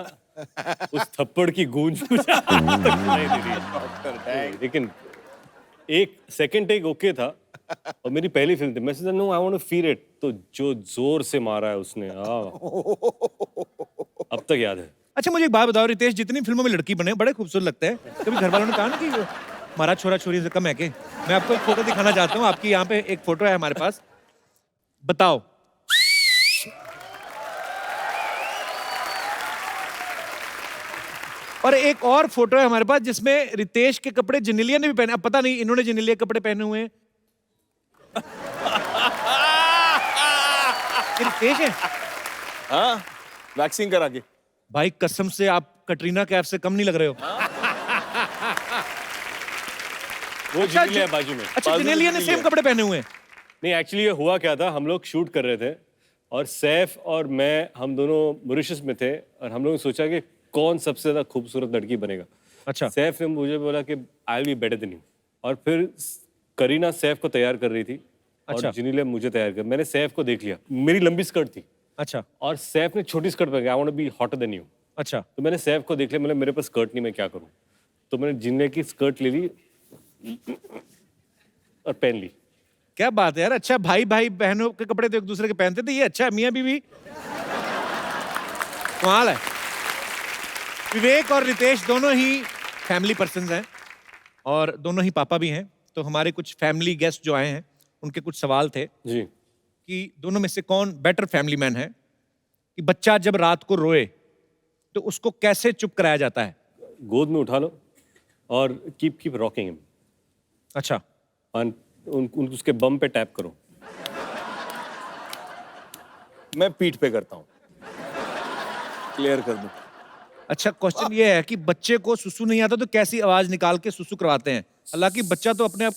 उस थप्पड़ की गूंज मुझे आज तक सुनाई दे रही है। लेकिन एक सेकंड टेक ओके था, और मेरी पहली फिल्म थी। मैं सोचा no I want to feel it, तो जो जोर से मारा है उसने, अब तक याद है। अच्छा मुझे एक बात बताओ, रितेश जितनी फिल्मों में लड़की बने बड़े खूबसूरत लगते हैं, कभी घर वालों ने कहा ना कि हमारा छोरा छोरी से कम है के? मैं आपको एक फोटो दिखाना चाहता हूँ, आपकी यहाँ पे एक फोटो है हमारे पास, बताओ। और एक और फोटो है हमारे पास जिसमें रितेश के कपड़े जेनेलिया ने भी पहने। अब पता नहीं इन्होंने जेनेलिया के कपड़े पहने हुए हैं। ये रितेश है? हाँ, वैक्सिंग करा के। भाई कसम से आप कटरीना कैफ से कम नहीं लग रहे हो। वो जेनेलिया बाजू में। अच्छा, जेनेलिया ने सेम कपड़े पहने हुए हैं। नहीं एक्चुअली ये हुआ क्या था, हम लोग शूट कर रहे थे और सैफ और मैं, हम दोनों मॉरिशस में थे, और हम लोगों ने सोचा कि कौन सबसे ज्यादा खूबसूरत लड़की बनेगा। अच्छा। सैफ ने मुझे बोला कि I will be better than you, और फिर करीना सैफ को तैयार कर रही थी अच्छा। और जिनी ने मुझे तैयार किया। मैंने सैफ को देख लिया, मेरी लंबी स्कर्ट थी अच्छा और सैफ ने छोटी स्कर्ट पहन के, I want to be hotter than you. अच्छा तो मैंने सैफ को देख लिया, मैंने मेरे पास स्कर्ट नहीं, मैं क्या करूं? तो मैंने जिन्ने की स्कर्ट ले ली और पहन ली। क्या बात है यार। अच्छा, भाई भाई बहनों के कपड़े तो एक दूसरे के पहनते थे, ये अच्छा है मियां बीवी, कमाल है। विवेक और रितेश दोनों ही फैमिली पर्सन्स हैं और दोनों ही पापा भी हैं। तो हमारे कुछ फैमिली गेस्ट जो आए हैं उनके कुछ सवाल थे जी। कि दोनों में से कौन बेटर फैमिली मैन है, कि बच्चा जब रात को रोए तो उसको कैसे चुप कराया जाता है। गोद में उठा लो और कीप रॉकिंग हिम। अच्छा, उसके बम पे टैप करो। मैं पीठ पे करता हूँ, क्लियर कर दूं। अच्छा क्वेश्चन ये है कि बच्चे को सुसु नहीं आता तो कैसी आवाज निकाल के सुसु करवाते हैं? हालांकि बच्चा तो अपने आप।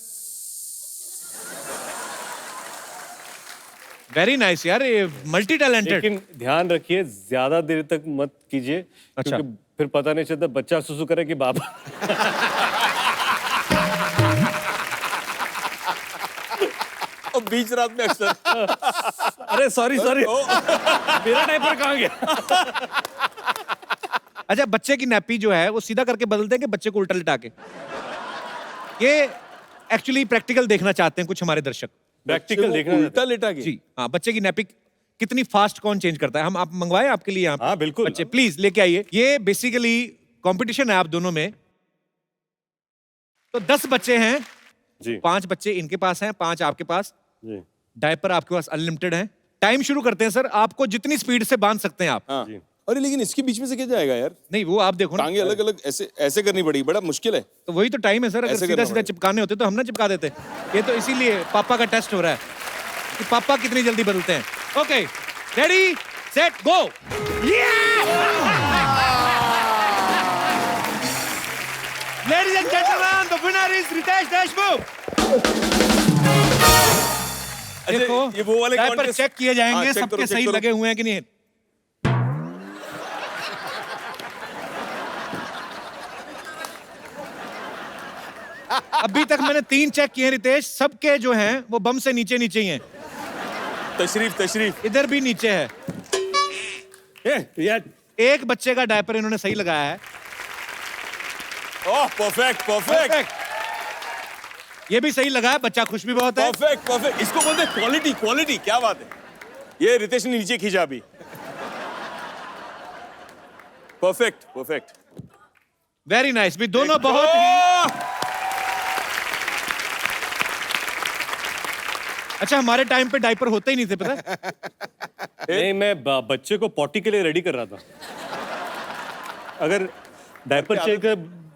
वेरी नाइस यार, ये मल्टी टैलेंटेड। लेकिन ध्यान रखिए ज्यादा देर तक मत कीजिए, अच्छा। क्योंकि फिर पता नहीं चलता बच्चा सुसु करे कि बाबा। और बीच रात में अक्सर अरे सॉरी मेरा डायपर कहाँ गया? अच्छा, बच्चे की नैपी जो है वो सीधा करके बदलते हैं कि बच्चे को उल्टा लिटा के? ये एक्चुअली प्रैक्टिकल देखना चाहते हैं कुछ हमारे दर्शक। प्रैक्टिकल देखना उल्टा लेटा के। जी हाँ, बच्चे की नैपी कितनी फास्ट कौन चेंज करता है। हम आप मंगवाए आपके लिए यहाँ पे? हाँ, बिल्कुल। बच्चे प्लीज लेके आइए। ये बेसिकली कंपटीशन है आप दोनों में। तो 10 बच्चे हैं जी 5 बच्चे इनके पास हैं, 5 आपके पास। जी डायपर आपके पास अनलिमिटेड है। टाइम शुरू करते हैं सर, आपको जितनी स्पीड से बांध सकते हैं आप। हाँ। जी। अरे लेकिन इसके बीच में से क्या जाएगा यार? नहीं वो आप देखो ना, टांगे अलग अलग ऐसे ऐसे करनी पड़ेगी, बड़ा मुश्किल है। तो वही तो टाइम है सर। अगर ऐसे सीधा करना सीधा पड़ेगा। चिपकाने होते तो हम ना चिपका देते। ये तो इसीलिए पापा का टेस्ट हो रहा है कि पापा कितनी जल्दी बदलते हैं। Okay, ready set go. Ladies and gentleman, the winner is Riteish Deshmukh. देखो ये वो वाले डायपर contest- चेक किए जाएंगे, हाँ, check सबके करो, check सही करो। लगे हुए हैं कि नहीं। अभी तक मैंने 3 चेक किए रितेश, सबके जो हैं वो बम से नीचे नीचे ही हैं। तशरीफ इधर भी नीचे है। यार एक बच्चे का डायपर इन्होंने सही लगाया है। ओह परफेक्ट परफेक्ट ये भी सही लगा है, बच्चा खुश भी बहुत है। Perfect perfect. इसको बोलते हैं क्वालिटी क्वालिटी। क्या बात है, ये रितेश ने नीचे खींचा अभी। Perfect perfect. वेरी नाइस भी दोनों बहुत ही। अच्छा, हमारे टाइम पे डायपर होते ही नहीं थे, पता है? नहीं, मैं बच्चे को पॉटी के लिए रेडी कर रहा था। अगर डायपर चेक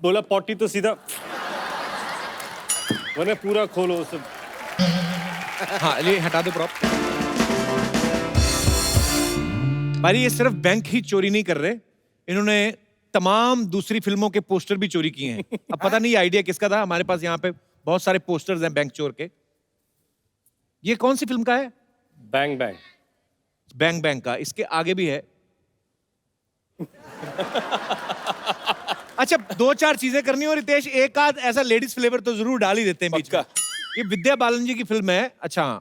बोला पॉटी तो सीधा वरना पूरा खोलो सब। हाँ, ये हटा दो प्रॉप। भाई ये सिर्फ बैंक ही चोरी नहीं कर रहे, इन्होंने तमाम दूसरी फिल्मों के पोस्टर भी चोरी किए हैं। अब पता नहीं आइडिया किसका था। हमारे पास यहाँ पे बहुत सारे पोस्टर्स हैं बैंक चोर के। ये कौन सी फिल्म का है? Bang bang. बैंग बैंग का। इसके आगे भी है। अच्छा, 2-4 चीजें करनी हो रितेश, एक आध ऐसा लेडीज फ्लेवर तो जरूर डाल ही देते हैं बीच में। ये विद्या बालन जी की फिल्म है। अच्छा,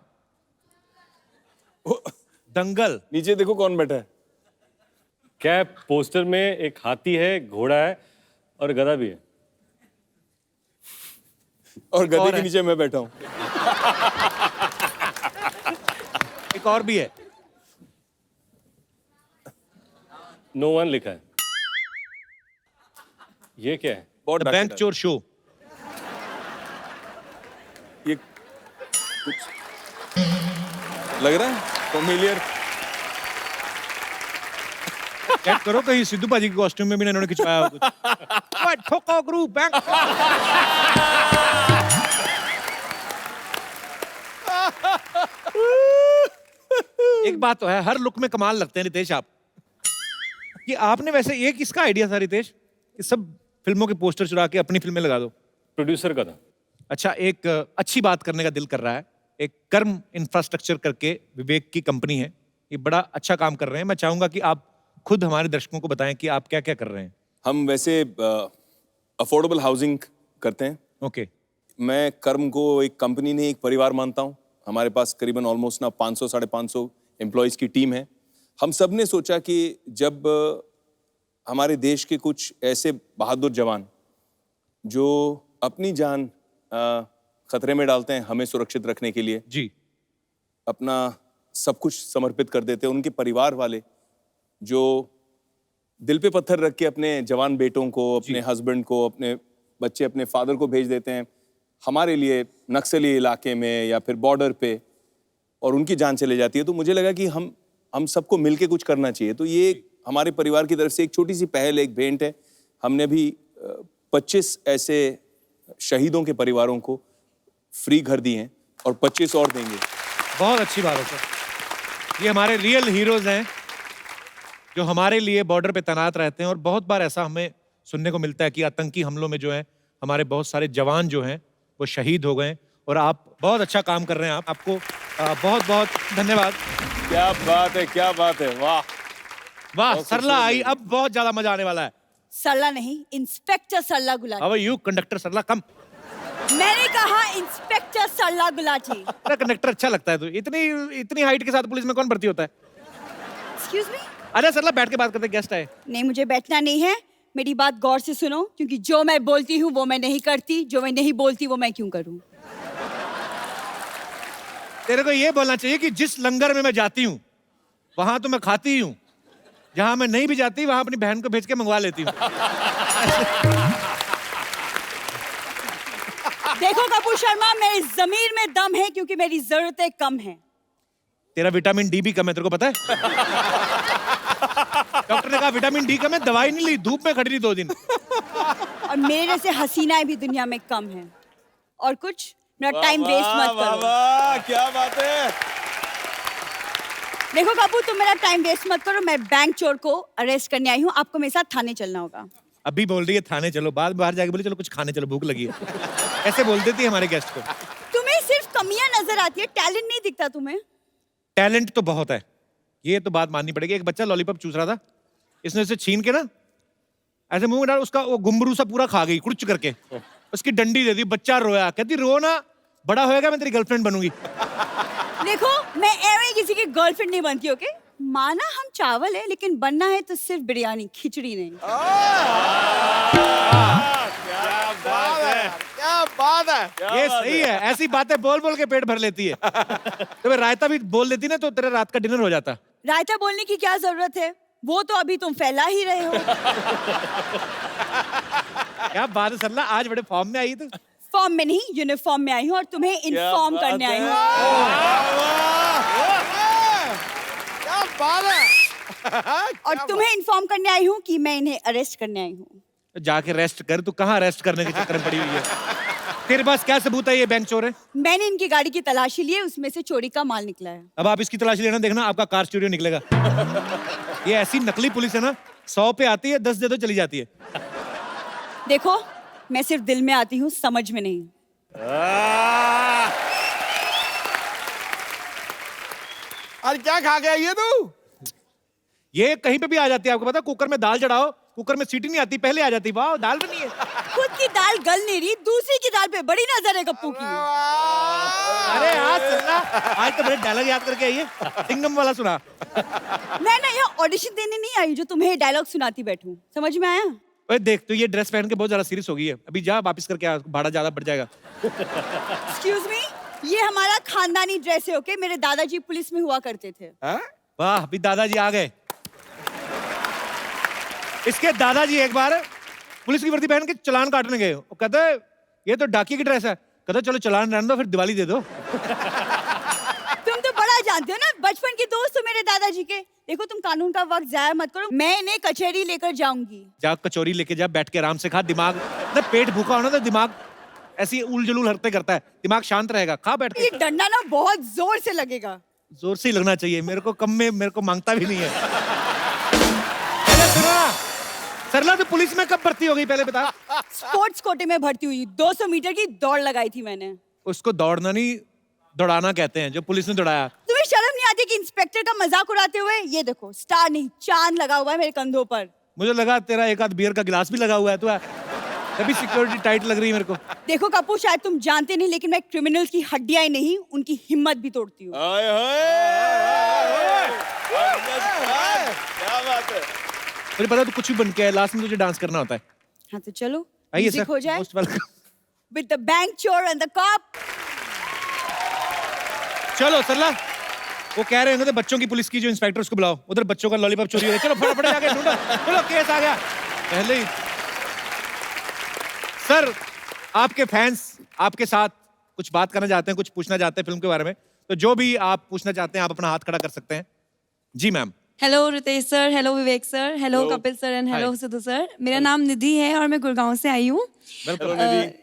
दंगल। नीचे देखो कौन बैठा है। क्या है? पोस्टर में एक हाथी है, घोड़ा है और गधा भी है। और गधे और के है। नीचे मैं बैठा हूँ। एक और भी है। नो वन लिखा है। ये क्या है? बहुत बैंक डाका चोर शो। ये कुछ लग रहा है फेमिलियर। चेक करो कहीं सिद्धू पाजी के कॉस्ट्यूम में भी ना इन्होंने खिंचवाया हो कुछ। ओए, ठोको ग्रुप बैंक। एक बात तो है, हर लुक में कमाल लगते हैं रितेश आप। ये आपने वैसे ये किसका आइडिया था रितेश कि सब फिल्मों के पोस्टर चुरा के अपनी फिल्में लगा दो? प्रोड्यूसर का था। अच्छा, एक अच्छी बात करने का दिल कर रहा है। एक कर्म इंफ्रास्ट्रक्चर करके विवेक की कंपनी है, ये बड़ा अच्छा काम कर रहे हैं। मैं चाहूंगा कि आप खुद हमारे दर्शकों को बताएं कि आप क्या क्या कर रहे हैं। हम वैसे अफोर्डेबल हाउसिंग करते हैं। ओके। मैं कर्म को एक कंपनी नहीं एक परिवार मानता हूँ। हमारे पास करीबन ऑलमोस्ट ना 500 550 एम्प्लॉयज़ की टीम है। हम सब ने सोचा कि जब हमारे देश के कुछ ऐसे बहादुर जवान जो अपनी जान खतरे में डालते हैं हमें सुरक्षित रखने के लिए, जी, अपना सब कुछ समर्पित कर देते हैं, उनके परिवार वाले जो दिल पे पत्थर रख के अपने जवान बेटों को, अपने हस्बैंड को, अपने बच्चे, अपने फादर को भेज देते हैं हमारे लिए नक्सली इलाके में या फिर बॉर्डर पे, और उनकी जान चले जाती है, तो मुझे लगा कि हम सबको मिलके कुछ करना चाहिए। तो ये हमारे परिवार की तरफ से एक छोटी सी पहल, एक भेंट है। हमने भी 25 ऐसे शहीदों के परिवारों को फ्री घर दिए हैं और 25 और देंगे। बहुत अच्छी बात है सर। ये हमारे रियल हीरोज हैं जो हमारे लिए बॉर्डर पे तैनात रहते हैं, और बहुत बार ऐसा हमें सुनने को मिलता है कि आतंकी हमलों में जो है हमारे बहुत सारे जवान जो हैं वो शहीद हो गए, और आप बहुत अच्छा काम कर रहे हैं। आपको बहुत बहुत धन्यवाद। क्या बात है, क्या बात है, वाह वाह। सरला आई, अब बहुत ज्यादा मजा आने वाला है। सरला नहीं, inspector Sarla Gulati. How are you conductor Sarla? Come. मैंने कहा इंस्पेक्टर सरला गुलाटी। अरे कंडक्टर अच्छा लगता है। तो इतनी हाइट के साथ पुलिस में कौन भर्ती होता है? Excuse me. अरे सरला बैठ के बात करते, गेस्ट आए। नहीं, मुझे बैठना नहीं है। मेरी बात गौर से सुनो, क्योंकि जो मैं बोलती हूँ वो मैं नहीं करती, जो मैं नहीं बोलती वो मैं क्यों करूँ। तेरे को ये बोलना चाहिए कि जिस लंगर में मैं जाती हूँ वहां तो मैं खाती हूँ, जहां मैं नहीं भी जाती वहां अपनी बहन को भेज के मंगवा लेती हूँ। देखो कपूर शर्मा, मेरी जमीर में दम है क्योंकि मेरी जरूरतें कम हैं। तेरा विटामिन डी भी कम है, तेरे को पता है? डॉक्टर ने कहा विटामिन डी कम है, दवाई नहीं ली, धूप में खड़ी रही 2 दिन। और मेरे जैसे हसीनाएं भी दुनिया में कम हैं। और कुछ मेरा टाइम वेस्ट मत करो। वाह, क्या बात है। देखो कपूर, तुम मेरा टाइम वेस्ट मत करो। मैं बैंक चोर को अरेस्ट करने आई हूँ। आपको मेरे साथ थाने चलना होगा। अभी बोल रही है थाने चलो, बाद में बाहर जाके बोले चलो कुछ खाने चलो, भूख लगी है। ऐसे बोल देती है हमारे गेस्ट को। तुम्हें सिर्फ कमियां नजर आती है, टैलेंट नहीं दिखता तुम्हें। टैलेंट तो बहुत है, ये तो बात माननी पड़ेगी। एक बच्चा लॉलीपॉप चूस रहा था, इसने उसे छीन के ना ऐसे मुंह में डाल, उसका वो गुम्बरू सा पूरा खा गई कुछ करके, उसकी डंडी दे दी। बच्चा रोया, कहती रो ना, बड़ा होएगा मैं तेरी गर्लफ्रेंड बनूंगी। देखो, मैं एवं किसी की गर्लफ्रेंड नहीं बनती, ओके? माना हम चावल है, लेकिन बनना है तो सिर्फ बिरयानी, खिचड़ी नहीं। क्या बात है। ये सही है, ऐसी बातें बोल बोल के पेट भर लेती है। तो मैं रायता भी बोल देती ना तो तेरा रात का डिनर हो जाता। रायता बोलने की क्या जरूरत है, वो तो अभी तुम फैला ही रहे हो। क्या बात है सरला, आज बड़े फॉर्म में आई तू। फॉर्म में नहीं, यूनिफॉर्म में आई हूँ और तुम्हें इन्फॉर्म करने आई हूँ। क्या बात है। और तुम्हें इन्फॉर्म करने आई हूँ कि मैं इन्हें अरेस्ट करने आई हूँ। जाके रेस्ट कर, तू कहाँ रेस्ट करने के चक्कर में पड़ी हुई है? तेरे पास क्या सबूत है ये बैंक चोर है? मैंने इनकी गाड़ी की तलाशी ली है, उसमें से चोरी का माल निकला है। अब आप इसकी तलाशी लेना, देखना आपका कार चोरी निकलेगा। ये ऐसी नकली पुलिस है ना, 100 पे आती है, 10 दे दो चली जाती है। देखो, मैं सिर्फ दिल में आती हूँ, समझ में नहीं। अरे क्या खा के आई है तू? ये कहीं पे भी आ जाती है, आपको पता? कुकर में दाल चढ़ाओ, कुकर में सीटी नहीं आती, पहले आ जाती। वाह, दाल बनी है। खुद की दाल गल नहीं रही, दूसरी की दाल पे बड़ी नजर है गप्पू की। अरे आज सुनना, आज तो बड़े डायलॉग याद करके आई है, सिंगम वाला सुना। मैं ना यहाँ ऑडिशन देने नहीं आई जो तुम्हें डायलॉग सुनाती बैठूं, समझ में आया? ओए देख, तो ये ड्रेस पहन के बहुत ज्यादा सीरियस हो गई है, अभी जा वापस करके आ, भाड़ा ज्यादा बढ़ जाएगा। एक्सक्यूज मी, ये हमारा खानदानी ड्रेस है, ओके? मेरे दादाजी पुलिस में हुआ करते थे। वाह, अभी दादाजी आ गए। इसके दादाजी एक बार पुलिस की वर्दी पहन के चालान काटने गए, वो कहते ये तो डाकिए की ड्रेस है, कहते चलो चालान रहने दो, फिर दिवाली दे दो। तुम तो बड़ा जानते हो ना, बचपन के दोस्त हो मेरे दादाजी के। देखो, तुम कानून का वक्त जाया मत करो, मैं इन्हें कचहरी लेकर जाऊंगी। जा कचौरी लेके जा, बैठ के आराम से खा। दिमाग ना, पेट भूखा होना तो दिमाग ऐसी उल जुलूल हरकतें करता है, दिमाग शांत रहेगा। खा बैठ के। ये डंडा ना बहुत जोर से लगेगा। जोर से ही लगना चाहिए, मेरे को कम में मेरे को मांगता भी नहीं है। सुना सरला, तो पुलिस में कब भर्ती हो गई पहले बता? स्पोर्ट्स कोटे में भर्ती हुई, 200 मीटर की दौड़ लगाई थी मैंने। उसको दौड़ना नहीं, दौड़ाना कहते हैं, जो पुलिस ने दौड़ाया। तुम्हें शर्म नहीं आती कि इंस्पेक्टर का मजाक उड़ाते हुए? ये देखो, स्टार नहीं चांद लगा हुआ है मेरे कंधों पर। मुझे लगा तेरा एक आध बियर का गिलास भी लगा हुआ है। तो तभी सिक्योरिटी टाइट लग रही है मेरे को। देखो कपूर, शायद तुम जानते नहीं लेकिन मैं क्रिमिनल्स की हड्डियां ही नहीं उनकी हिम्मत भी तोड़ती हूँ। हाय क्या बात है। मुझे पता तू कुछ भी बन के है, लास्ट में तुझे डांस करना होता है। हाँ तो चलो आइए म्यूजिक सर, हो जाए। Most welcome. With the bank chore and the cop. चलो सरला, वो कह रहे हैं ना बच्चों की पुलिस की जो इंस्पेक्टर उसको बुलाओ, उधर बच्चों का लॉलीपॉप चोरी हो रहा है। चलो फटाफट जाके ढूंढो, चलो केस आ गया पहले ही। सर, आपके फैंस आपके साथ कुछ बात करना चाहते हैं, कुछ पूछना चाहते हैं फिल्म के बारे में, तो जो भी आप पूछना चाहते हैं आप अपना हाथ खड़ा कर सकते हैं। जी ma'am. Hello Ritesh sir, hello Vivek sir, hello Kapil sir and hello Sidhu sir. मेरा नाम निधि है और मैं गुड़गांव से आई हूँ।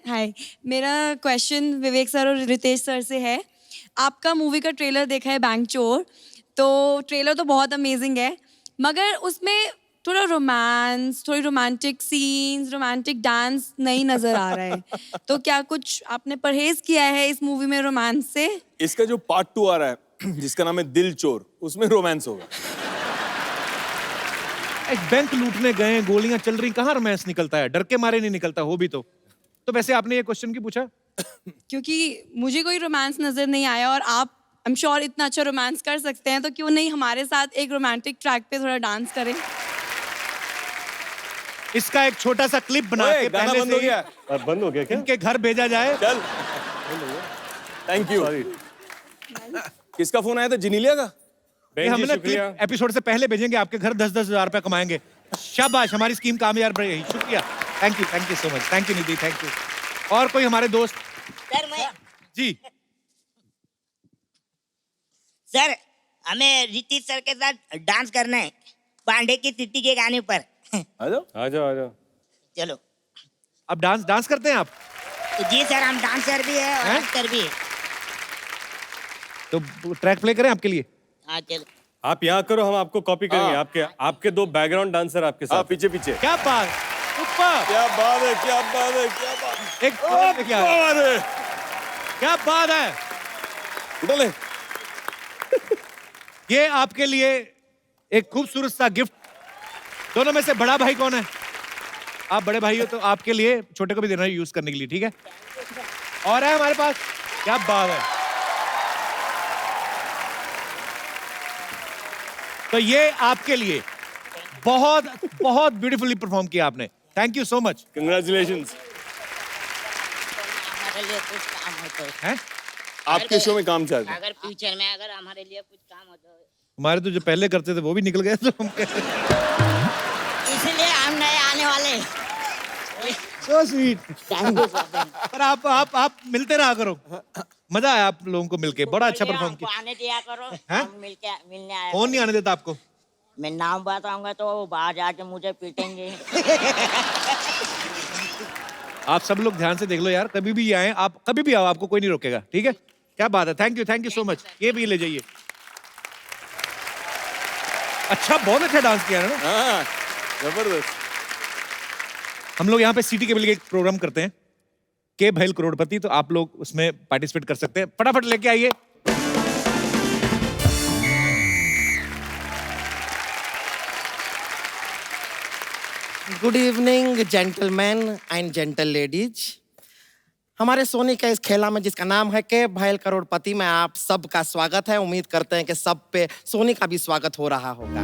हाय, मेरा क्वेश्चन विवेक सर और रितेश सर से है। आपका मूवी का ट्रेलर देखा है बैंक चोर, तो ट्रेलर तो बहुत अमेजिंग है, मगर उसमें थोड़ा रोमांस, थोड़ी रोमांटिक सीन्स, रोमांटिक डांस नहीं नजर आ रहा है। तो क्या कुछ आपने परहेज किया है इस मूवी में रोमांस से? इसका जो पार्ट 2 आ रहा है जिसका नाम है दिल चोर, उसमें रोमांस होगा। एक बैंक लूटने गए, गोलियां चल रही, कहाँ रोमांस निकलता है? डर के मारे नहीं निकलता, हो भी तो वैसे आपने ये क्वेश्चन क्यों पूछा? क्योंकि मुझे कोई रोमांस नजर नहीं आया और आप आई एम श्योर इतना अच्छा रोमांस कर सकते हैं, तो क्यों नहीं हमारे साथ एक रोमांटिक ट्रैक पे थोड़ा डांस करें? इसका एक छोटा सा क्लिप बना के गाना पहले बंद से हो गया। बंद हो गया क्या? इनके घर भेजा जाए। चल, थैंक यू। किसका फोन आया था? जिनीलिया का? ये हम ना क्लिप एपिसोड से पहले भेजेंगे आपके घर, 10-10 हज़ार रुपए कमाएंगे। शाबाश, हमारी स्कीम कामयाब रही। शुक्रिया, thank you so much, thank you Nidhi, thank you. और कोई हमारे दोस्त? सर मैं जी सर, हमें ऋतिक सर के साथ डांस करना है पांडे की तिट्टी के गाने पर। आ जाओ। चलो। अब डांस करते हैं आप? जी सर, हम डांसर भी है और एक्टर भी है। तो ट्रैक प्ले करें आपके लिए? हाँ चलो। आप यहाँ करो, हम आपको कॉपी करेंगे। आपके 2 बैकग्राउंड डांसर आपके साथ। पीछे। क्या बात, क्या बात है। एक क्या बात है। उठा ले। ये आपके लिए एक खूबसूरत सा गिफ्ट। दोनों में से बड़ा भाई कौन है? आप बड़े भाई हो तो आपके लिए छोटे को भी देना है यूज करने के लिए, ठीक है? और है हमारे पास, क्या बात है। तो ये आपके लिए बहुत बहुत ब्यूटीफुली परफॉर्म किया आपने। Thank you so much, congratulations. हमारे लिए कुछ काम हो तो हैं? आपके शो में काम चल रहा है। अगर फ्यूचर में अगर हमारे लिए कुछ काम हो तो हमारे तो जो पहले करते थे वो भी निकल गए, तो हम इसलिए हम नए आने वाले। so sweet। पर आप मिलते रहा करो, मजा आया आप लोगों को मिलके, बड़ा अच्छा परफॉर्म किया। आने दिया करो, हैं? हम मिलने आए। कौन नहीं आने देता आपको? मैं नाम बताऊंगा तो वो बाहर जाके मुझे पीटेंगे। आप सब लोग ध्यान से देख लो यार, कभी भी आए आप, कभी भी आओ, आपको कोई नहीं रोकेगा, ठीक है? क्या बात है, थैंक यू सो मच। ये भी ले जाइए। अच्छा, बहुत अच्छा डांस किया है ना। हाँ, जबरदस्त। हम लोग यहाँ पे सिटी केबल के एक प्रोग्राम करते हैं, के भैल करोड़पति, तो आप लोग उसमें पार्टिसिपेट कर सकते हैं। फटाफट लेके आइए। Good evening gentleman and gentle ladies. हमारे सोनी का इस खेला में जिसका नाम है के भैल करोड़पति में आप सबका स्वागत है। उम्मीद करते हैं कि सब पे सोनी का भी स्वागत हो रहा होगा।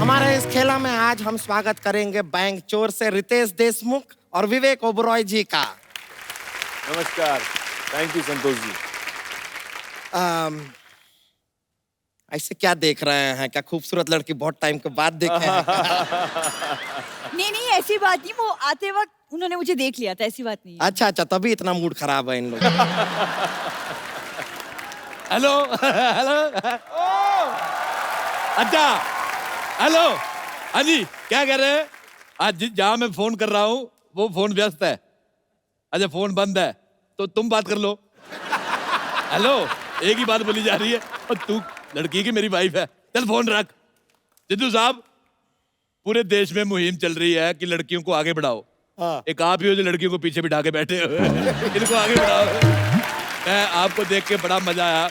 हमारे इस खेला में आज हम स्वागत करेंगे बैंक चोर से रितेश देशमुख और विवेक ओबरॉय जी का। नमस्कार, थैंक यू संतोष जी। ऐसे क्या देख रहे हैं? क्या खूबसूरत लड़की बहुत टाइम के बाद देखे हैं? नहीं ऐसी बात नहीं, वो आते वक्त उन्होंने मुझे देख लिया था, ऐसी बात नहीं है। अच्छा तभी इतना मूड खराब है इन लोगों का। हेलो अच्छा, हेलो, हाँ जी, क्या कह रहे हैं? आज जहाँ मैं फोन कर रहा हूँ वो फोन व्यस्त है। अच्छा, फोन बंद है तो तुम बात कर लो। हेलो, एक ही बात बोली जा रही है और तू लड़की की मेरी वाइफ है। चल फोन रख। सिद्धू साहब, पूरे देश में मुहिम चल रही है कि लड़कियों को आगे बढ़ाओ। एक आप ही हो जो लड़कियों को पीछे बिठा के बैठे हो। इनको आगे बढ़ाओ। मैं आपको देख के बड़ा मजा आया।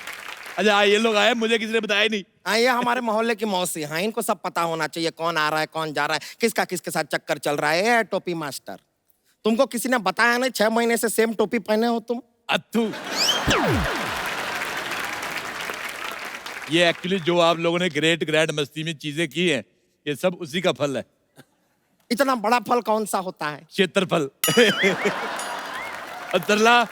अच्छा ये लोग आए, मुझे किसी ने बताया नहीं। हाँ, ये हमारे मोहल्ले की मौसी हैं, इनको सब पता होना चाहिए कौन आ रहा है कौन जा रहा है, किसका किसके साथ चक्कर चल रहा है। ये टोपी मास्टर, तुमको किसी ने बताया नहीं 6 महीने से सेम टोपी पहने हो तुम? अत्थू, ये एक्चुअली जो आप लोगों ने ग्रेट ग्रैंड मस्ती में चीजें की हैं, ये सब उसी का फल है। इतना बड़ा फल कौन सा होता है? क्षेत्रफल। तरला,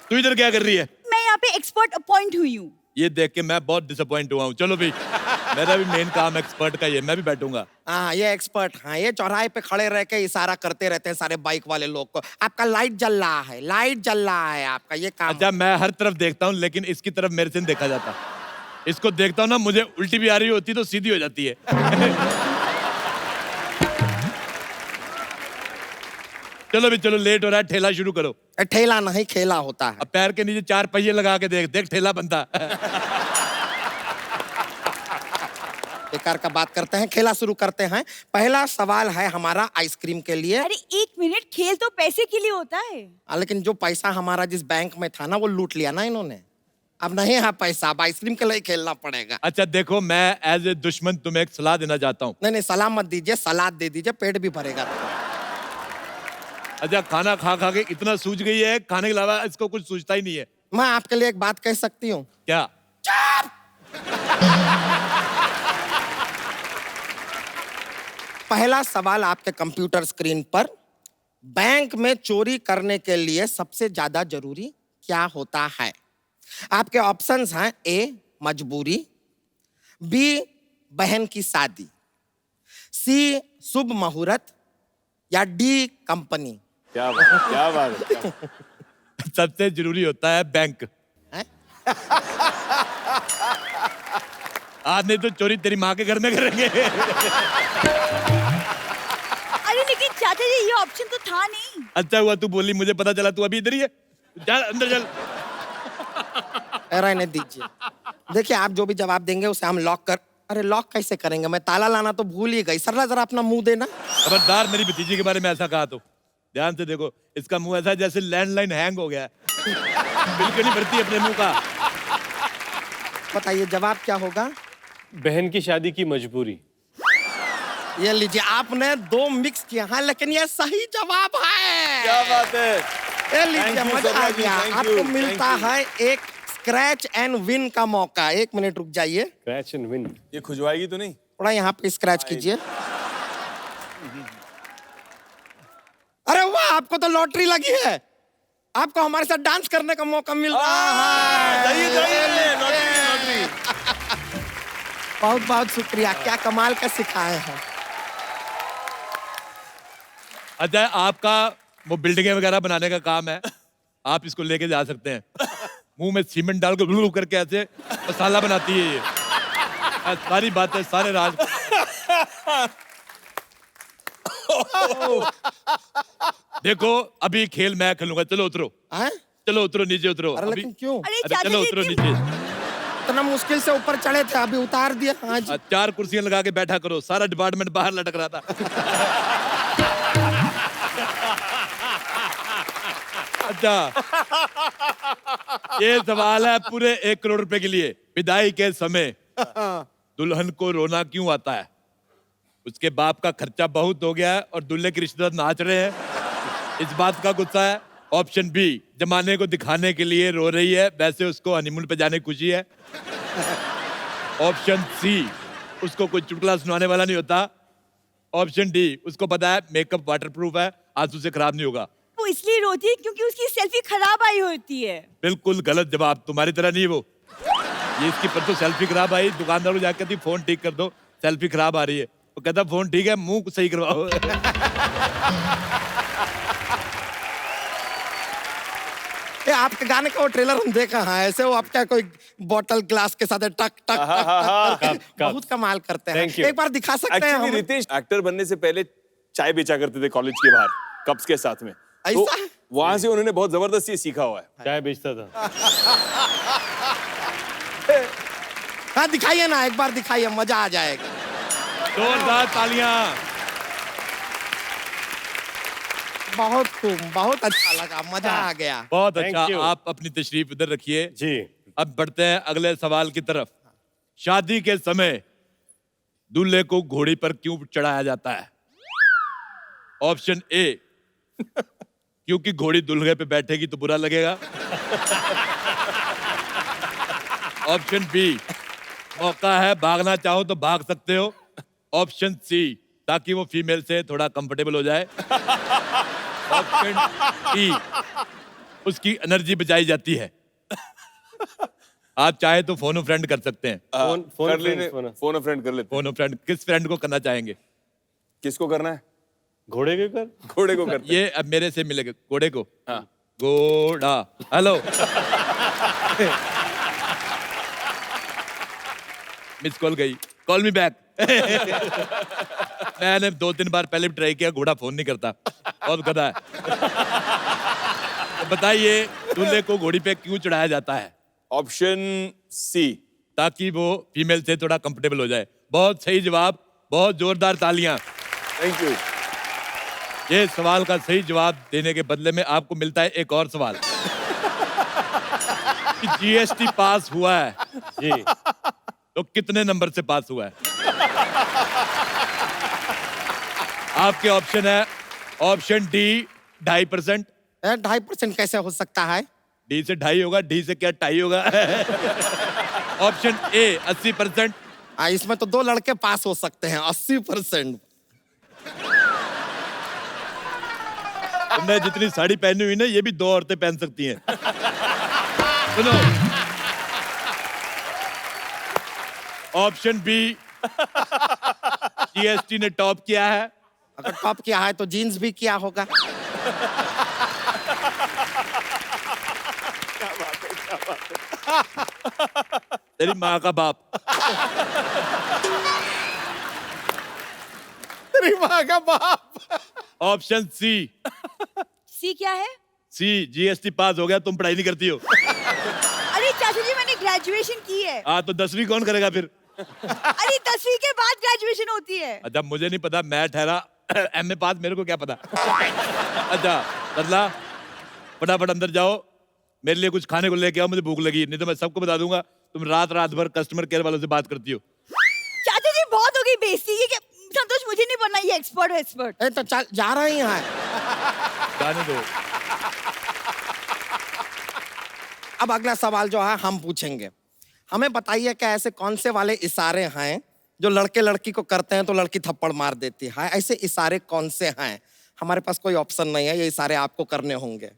तू इधर क्या कर रही है? मैं यहाँ पे एक्सपर्ट अपॉइंट हुई हूँ। ये देख के मैं बहुत डिसअपॉइंट हुआ हूँ। चलो भाई, मेरा भी मेन काम एक्सपर्ट का ये, मैं भी बैठूंगा। हाँ, ये एक्सपर्ट, हाँ, ये चौराहे पे खड़े रह के इशारा करते रहते हैं सारे बाइक वाले लोग को, आपका लाइट जल रहा है, लाइट जल रहा है, आपका ये काम। अच्छा, मैं हर तरफ देखता हूँ, लेकिन इसकी तरफ मेरे से नहीं देखा जाता। इसको देखता हूँ ना, मुझे उल्टी भी आ रही होती तो सीधी हो जाती है। चलो भी चलो, लेट हो रहा है, ठेला शुरू करो। ठेला नहीं, खेला होता है। अब पैर के नीचे 4 पहिए लगा के देख, देख ठेला बनता। बेकार का बात करते हैं, खेला शुरू करते हैं। पहला सवाल है हमारा आइसक्रीम के लिए। अरे 1 मिनट, खेल तो पैसे के लिए होता है। लेकिन जो पैसा हमारा जिस बैंक में था ना, वो लूट लिया ना इन्होंने। अब नहीं है पैसा, अब आइसक्रीम के लिए खेलना पड़ेगा। अच्छा देखो, मैं एज ए दुश्मन तुम्हें एक सलाह देना चाहता हूँ। नहीं, सलाह मत दीजिए, सलाद दे दीजिए, पेट भी भरेगा। अच्छा, खाना खा खा के इतना सूझ गई है, खाने के अलावा इसको कुछ सूझता ही नहीं है। मैं आपके लिए एक बात कह सकती हूँ? क्या? पहला सवाल आपके कंप्यूटर स्क्रीन पर, बैंक में चोरी करने के लिए सबसे ज्यादा जरूरी क्या होता है? आपके ऑप्शंस हैं, ए मजबूरी, बी बहन की शादी, सी शुभ मुहूर्त, या डी कंपनी। क्या बात है। सबसे जरूरी होता है बैंक। आज नहीं तो चोरी तेरी माँ के घर में करेंगे। अरे लेकिन चाचा जी, ये ऑप्शन तो था नहीं। अच्छा हुआ तू बोली, मुझे पता चला तू अभी इधर ही है। चल अंदर चल। रहने दीजिए। देखिए, आप जो भी जवाब देंगे उसे हम लॉक कर। अरे लॉक कैसे करेंगे? मैं ताला लाना तो भूल ही गई। सरला जरा अपना मुंह देना। खबरदार मेरी भतीजी के बारे में ऐसा कहा तो। ध्यान से देखो, इसका मुंह ऐसा जैसे लैंडलाइन हैंग हो गया है। बिल्कुल नहीं भरती अपने मुंह का। बताइए जवाब क्या होगा? बहन की शादी की मजबूरी। ये लीजिए, आपने 2 मिक्स किया है, लेकिन ये सही जवाब है। क्या बात है। ये लीजिए, मजा आ गया। आपको मिलता है एक स्क्रैच एंड विन का मौका। 1 मिनट रुक जाइए। Scratch and win. ये खुजवाएगी तो नहीं? थोड़ा यहाँ पे स्क्रैच कीजिए। अरे वाह, आपको तो लॉटरी लगी है। आपको हमारे साथ डांस करने का मौका मिल रहा है। बहुत बहुत शुक्रिया, क्या कमाल का सिखाए हैं। अच्छा, आपका वो बिल्डिंगें वगैरह बनाने का काम है, आप इसको लेके जा सकते हैं। मुंह में सीमेंट डाल के ब्लू करके ऐसे मसाला बनाती है ये। सारी बातें, सारे राज। देखो, अभी खेल मैं खेलूंगा। चलो उतरो। चलो उतरो, नीचे उतरो। अरे लेकिन क्यों? अरे चलो उतरो नीचे। इतना मुश्किल से ऊपर चढ़े थे, अभी उतार दिया। हाँ जी। 4 कुर्सियां लगा के बैठा करो, सारा डिपार्टमेंट बाहर लटक रहा था। अच्छा, ये सवाल है पूरे 1 करोड़ रुपए के लिए। विदाई के समय दुल्हन को रोना क्यों आता है? उसके बाप का खर्चा बहुत हो गया है और दूल्हे के रिश्तेदार नाच रहे हैं, इस बात का गुस्सा है। ऑप्शन बी, जमाने को दिखाने के लिए रो रही है, वैसे उसको हनीमून पे जाने की खुशी है। ऑप्शन सी, उसको कोई चुटकुला सुनाने वाला नहीं होता। ऑप्शन डी, उसको पता है मेकअप वाटरप्रूफ है, आंसू से खराब नहीं होगा। वो इसलिए रोती है क्योंकि उसकी सेल्फी खराब आई होती है। बिल्कुल गलत जवाब, तुम्हारी तरह नहीं वो। ये इसकी परसों सेल्फी खराब आई, दुकानदार को जाकर कहती फोन ठीक कर दो, सेल्फी खराब आ रही है। वो कहता फोन ठीक है, मुंह सही करवाओ। आपके गाने का वो ट्रेलर हम देखा है, ऐसे वो आपका कोई बोतल ग्लास के साथ टक टक टक बहुत कमाल करते हैं। एक बार दिखा सकते हैं हम? रितेश एक्टर बनने से पहले चाय बेचा करते थे कॉलेज के बाहर कप्स के साथ में। तो वहां से उन्होंने बहुत जबरदस्त ये सीखा हुआ है। चाय बेचता था। हाँ दिखाइए ना, एक बार दिखाइए, मजा आ जाएगा। जोरदार तालियां। बहुत अच्छा लगा, मजा आ गया। बहुत अच्छा। आप अपनी तशरीफ इधर रखिए जी। अब बढ़ते हैं अगले सवाल की तरफ। शादी के समय दूल्हे को घोड़ी पर क्यों चढ़ाया जाता है? ऑप्शन ए, क्योंकि घोड़ी दूल्हे पे बैठेगी तो बुरा लगेगा। ऑप्शन बी, मौका है भागना चाहो तो भाग सकते हो। ऑप्शन सी, ताकि वो फीमेल से थोड़ा कंफर्टेबल हो जाए। ऑप्शन डी, उसकी एनर्जी बचाई जाती है। आप चाहे तो फोन फ्रेंड कर सकते हैं। कर लेने, फोन फ्रेंड कर लेते। फोन फ्रेंड किस फ्रेंड को करना चाहेंगे? किसको करना है? घोड़े के कर, घोड़े को करते। ये अब मेरे से मिलेगा घोड़े को। हाँ। घोड़ा, हेलो। मिस कॉल गई, कॉल मी बैक। मैंने 2-3 बार पहले भी ट्राई किया, घोड़ा फोन नहीं करता, बहुत गधा है। तो बताइए दूल्हे को घोड़ी पे क्यों चढ़ाया जाता है? ऑप्शन सी, ताकि वो फीमेल से थोड़ा कंफर्टेबल हो जाए। बहुत सही जवाब, बहुत जोरदार तालियां। Thank you. ये सवाल का सही जवाब देने के बदले में आपको मिलता है एक और सवाल। कि जीएसटी पास हुआ है जी, तो कितने नंबर से पास हुआ है? आपके ऑप्शन है ऑप्शन डी 2.5%। 2.5% कैसे हो सकता है? डी से 2.5 होगा, डी से क्या 2.5 होगा? Option A 80%। इसमें तो 2 लड़के पास हो सकते हैं। 80%। तुमने जितनी साड़ी पहनी हुई ना, ये भी 2 औरतें पहन सकती हैं। सुनो, ऑप्शन बी, जीएसटी ने टॉप किया है। अगर टॉप किया है तो जीन्स भी किया होगा। तेरी माँ का बाप। तेरी माँ का बाप। Option C. सी क्या है? सी, जीएसटी पास हो गया, तुम पढ़ाई नहीं करती हो। अरे चाचा जी मैंने ग्रेजुएशन की है। तो 10वीं कौन करेगा फिर? अरे 10वीं के बाद ग्रेजुएशन होती है। अच्छा, मुझे नहीं पता, मैं ठहरा एमए पास, मेरे को क्या पता। अच्छा बदला, फटाफट अंदर जाओ, मेरे लिए कुछ खाने को लेके आओ, मुझे भूख लगी, नहीं तो मैं सबको बता दूंगा तुम रात भर कस्टमर केयर वालों से बात करती हो। चाचा जी बहुत हो गई बेइज्जती। ये संतोष, मुझे नहीं बनना ये एक्सपर्ट। तो चल जा रहे हैं। जाने दो। अब अगला सवाल जो है हम पूछेंगे। हमें बताइए कि ऐसे कौन से वाले इशारे हैं जो लड़के लड़की को करते हैं तो लड़की थप्पड़ मार देती है? ऐसे इशारे कौन से हैं? हमारे पास कोई ऑप्शन नहीं है, ये इशारे आपको करने होंगे।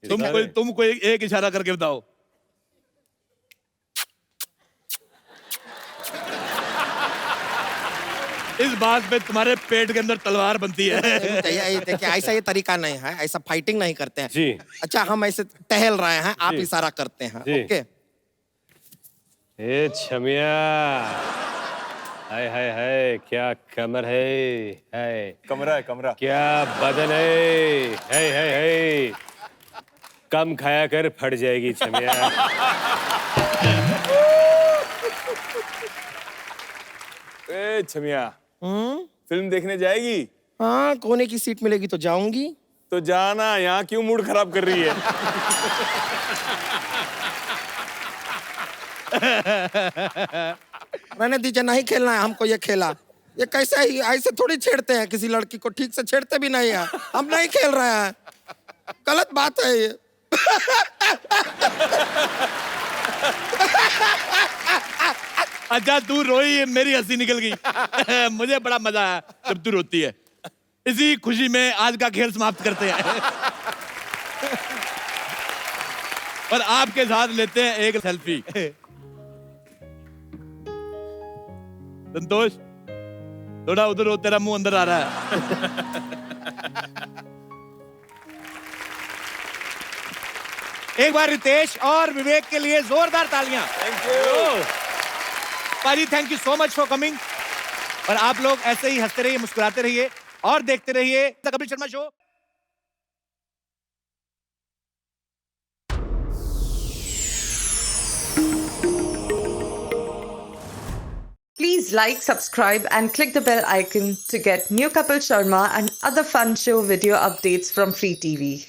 तुम कोई एक इशारा करके बताओ। इस बात पे तुम्हारे पेट के अंदर तलवार बनती है। देखिए ऐसा ये तरीका नहीं है, ऐसा फाइटिंग नहीं करते हैं जी। अच्छा, हम ऐसे टहल रहे हैं, आप इशारा करते हैं। ओके। ए छमिया, हाय हाय हाय, क्या कमर है, कमरा है, कमरा। क्या बदन है, कम खाया कर, फट जाएगी छमिया। ए छमिया, फिल्म देखने जाएगी? हाँ, कोने की सीट मिलेगी तो जाऊंगी। तो जाना, यहाँ क्यों मूड खराब कर रही है? रहने दीजिए, नहीं खेलना है हमको ये खेला। ये कैसे ही ऐसे थोड़ी छेड़ते हैं किसी लड़की को, ठीक से छेड़ते भी नहीं है। हम नहीं खेल रहे हैं, गलत बात है ये। अच्छा तू रोई, मेरी हंसी निकल गई। मुझे बड़ा मजा आया जब तू रोती है। इसी खुशी में आज का खेल समाप्त करते हैं और आपके साथ लेते हैं एक सेल्फी। संतोष, थोड़ा उधर हो, तेरा मुंह अंदर आ रहा है। एक बार रितेश और विवेक के लिए जोरदार तालियां। थैंक यू पाजी, thank you so much for coming. और आप लोग ऐसे ही हंसते रहिए, मुस्कुराते रहिए और देखते रहिए the Kapil Sharma show. Please like, subscribe and click the bell icon to get new Kapil Sharma and other fun show video updates from Free TV.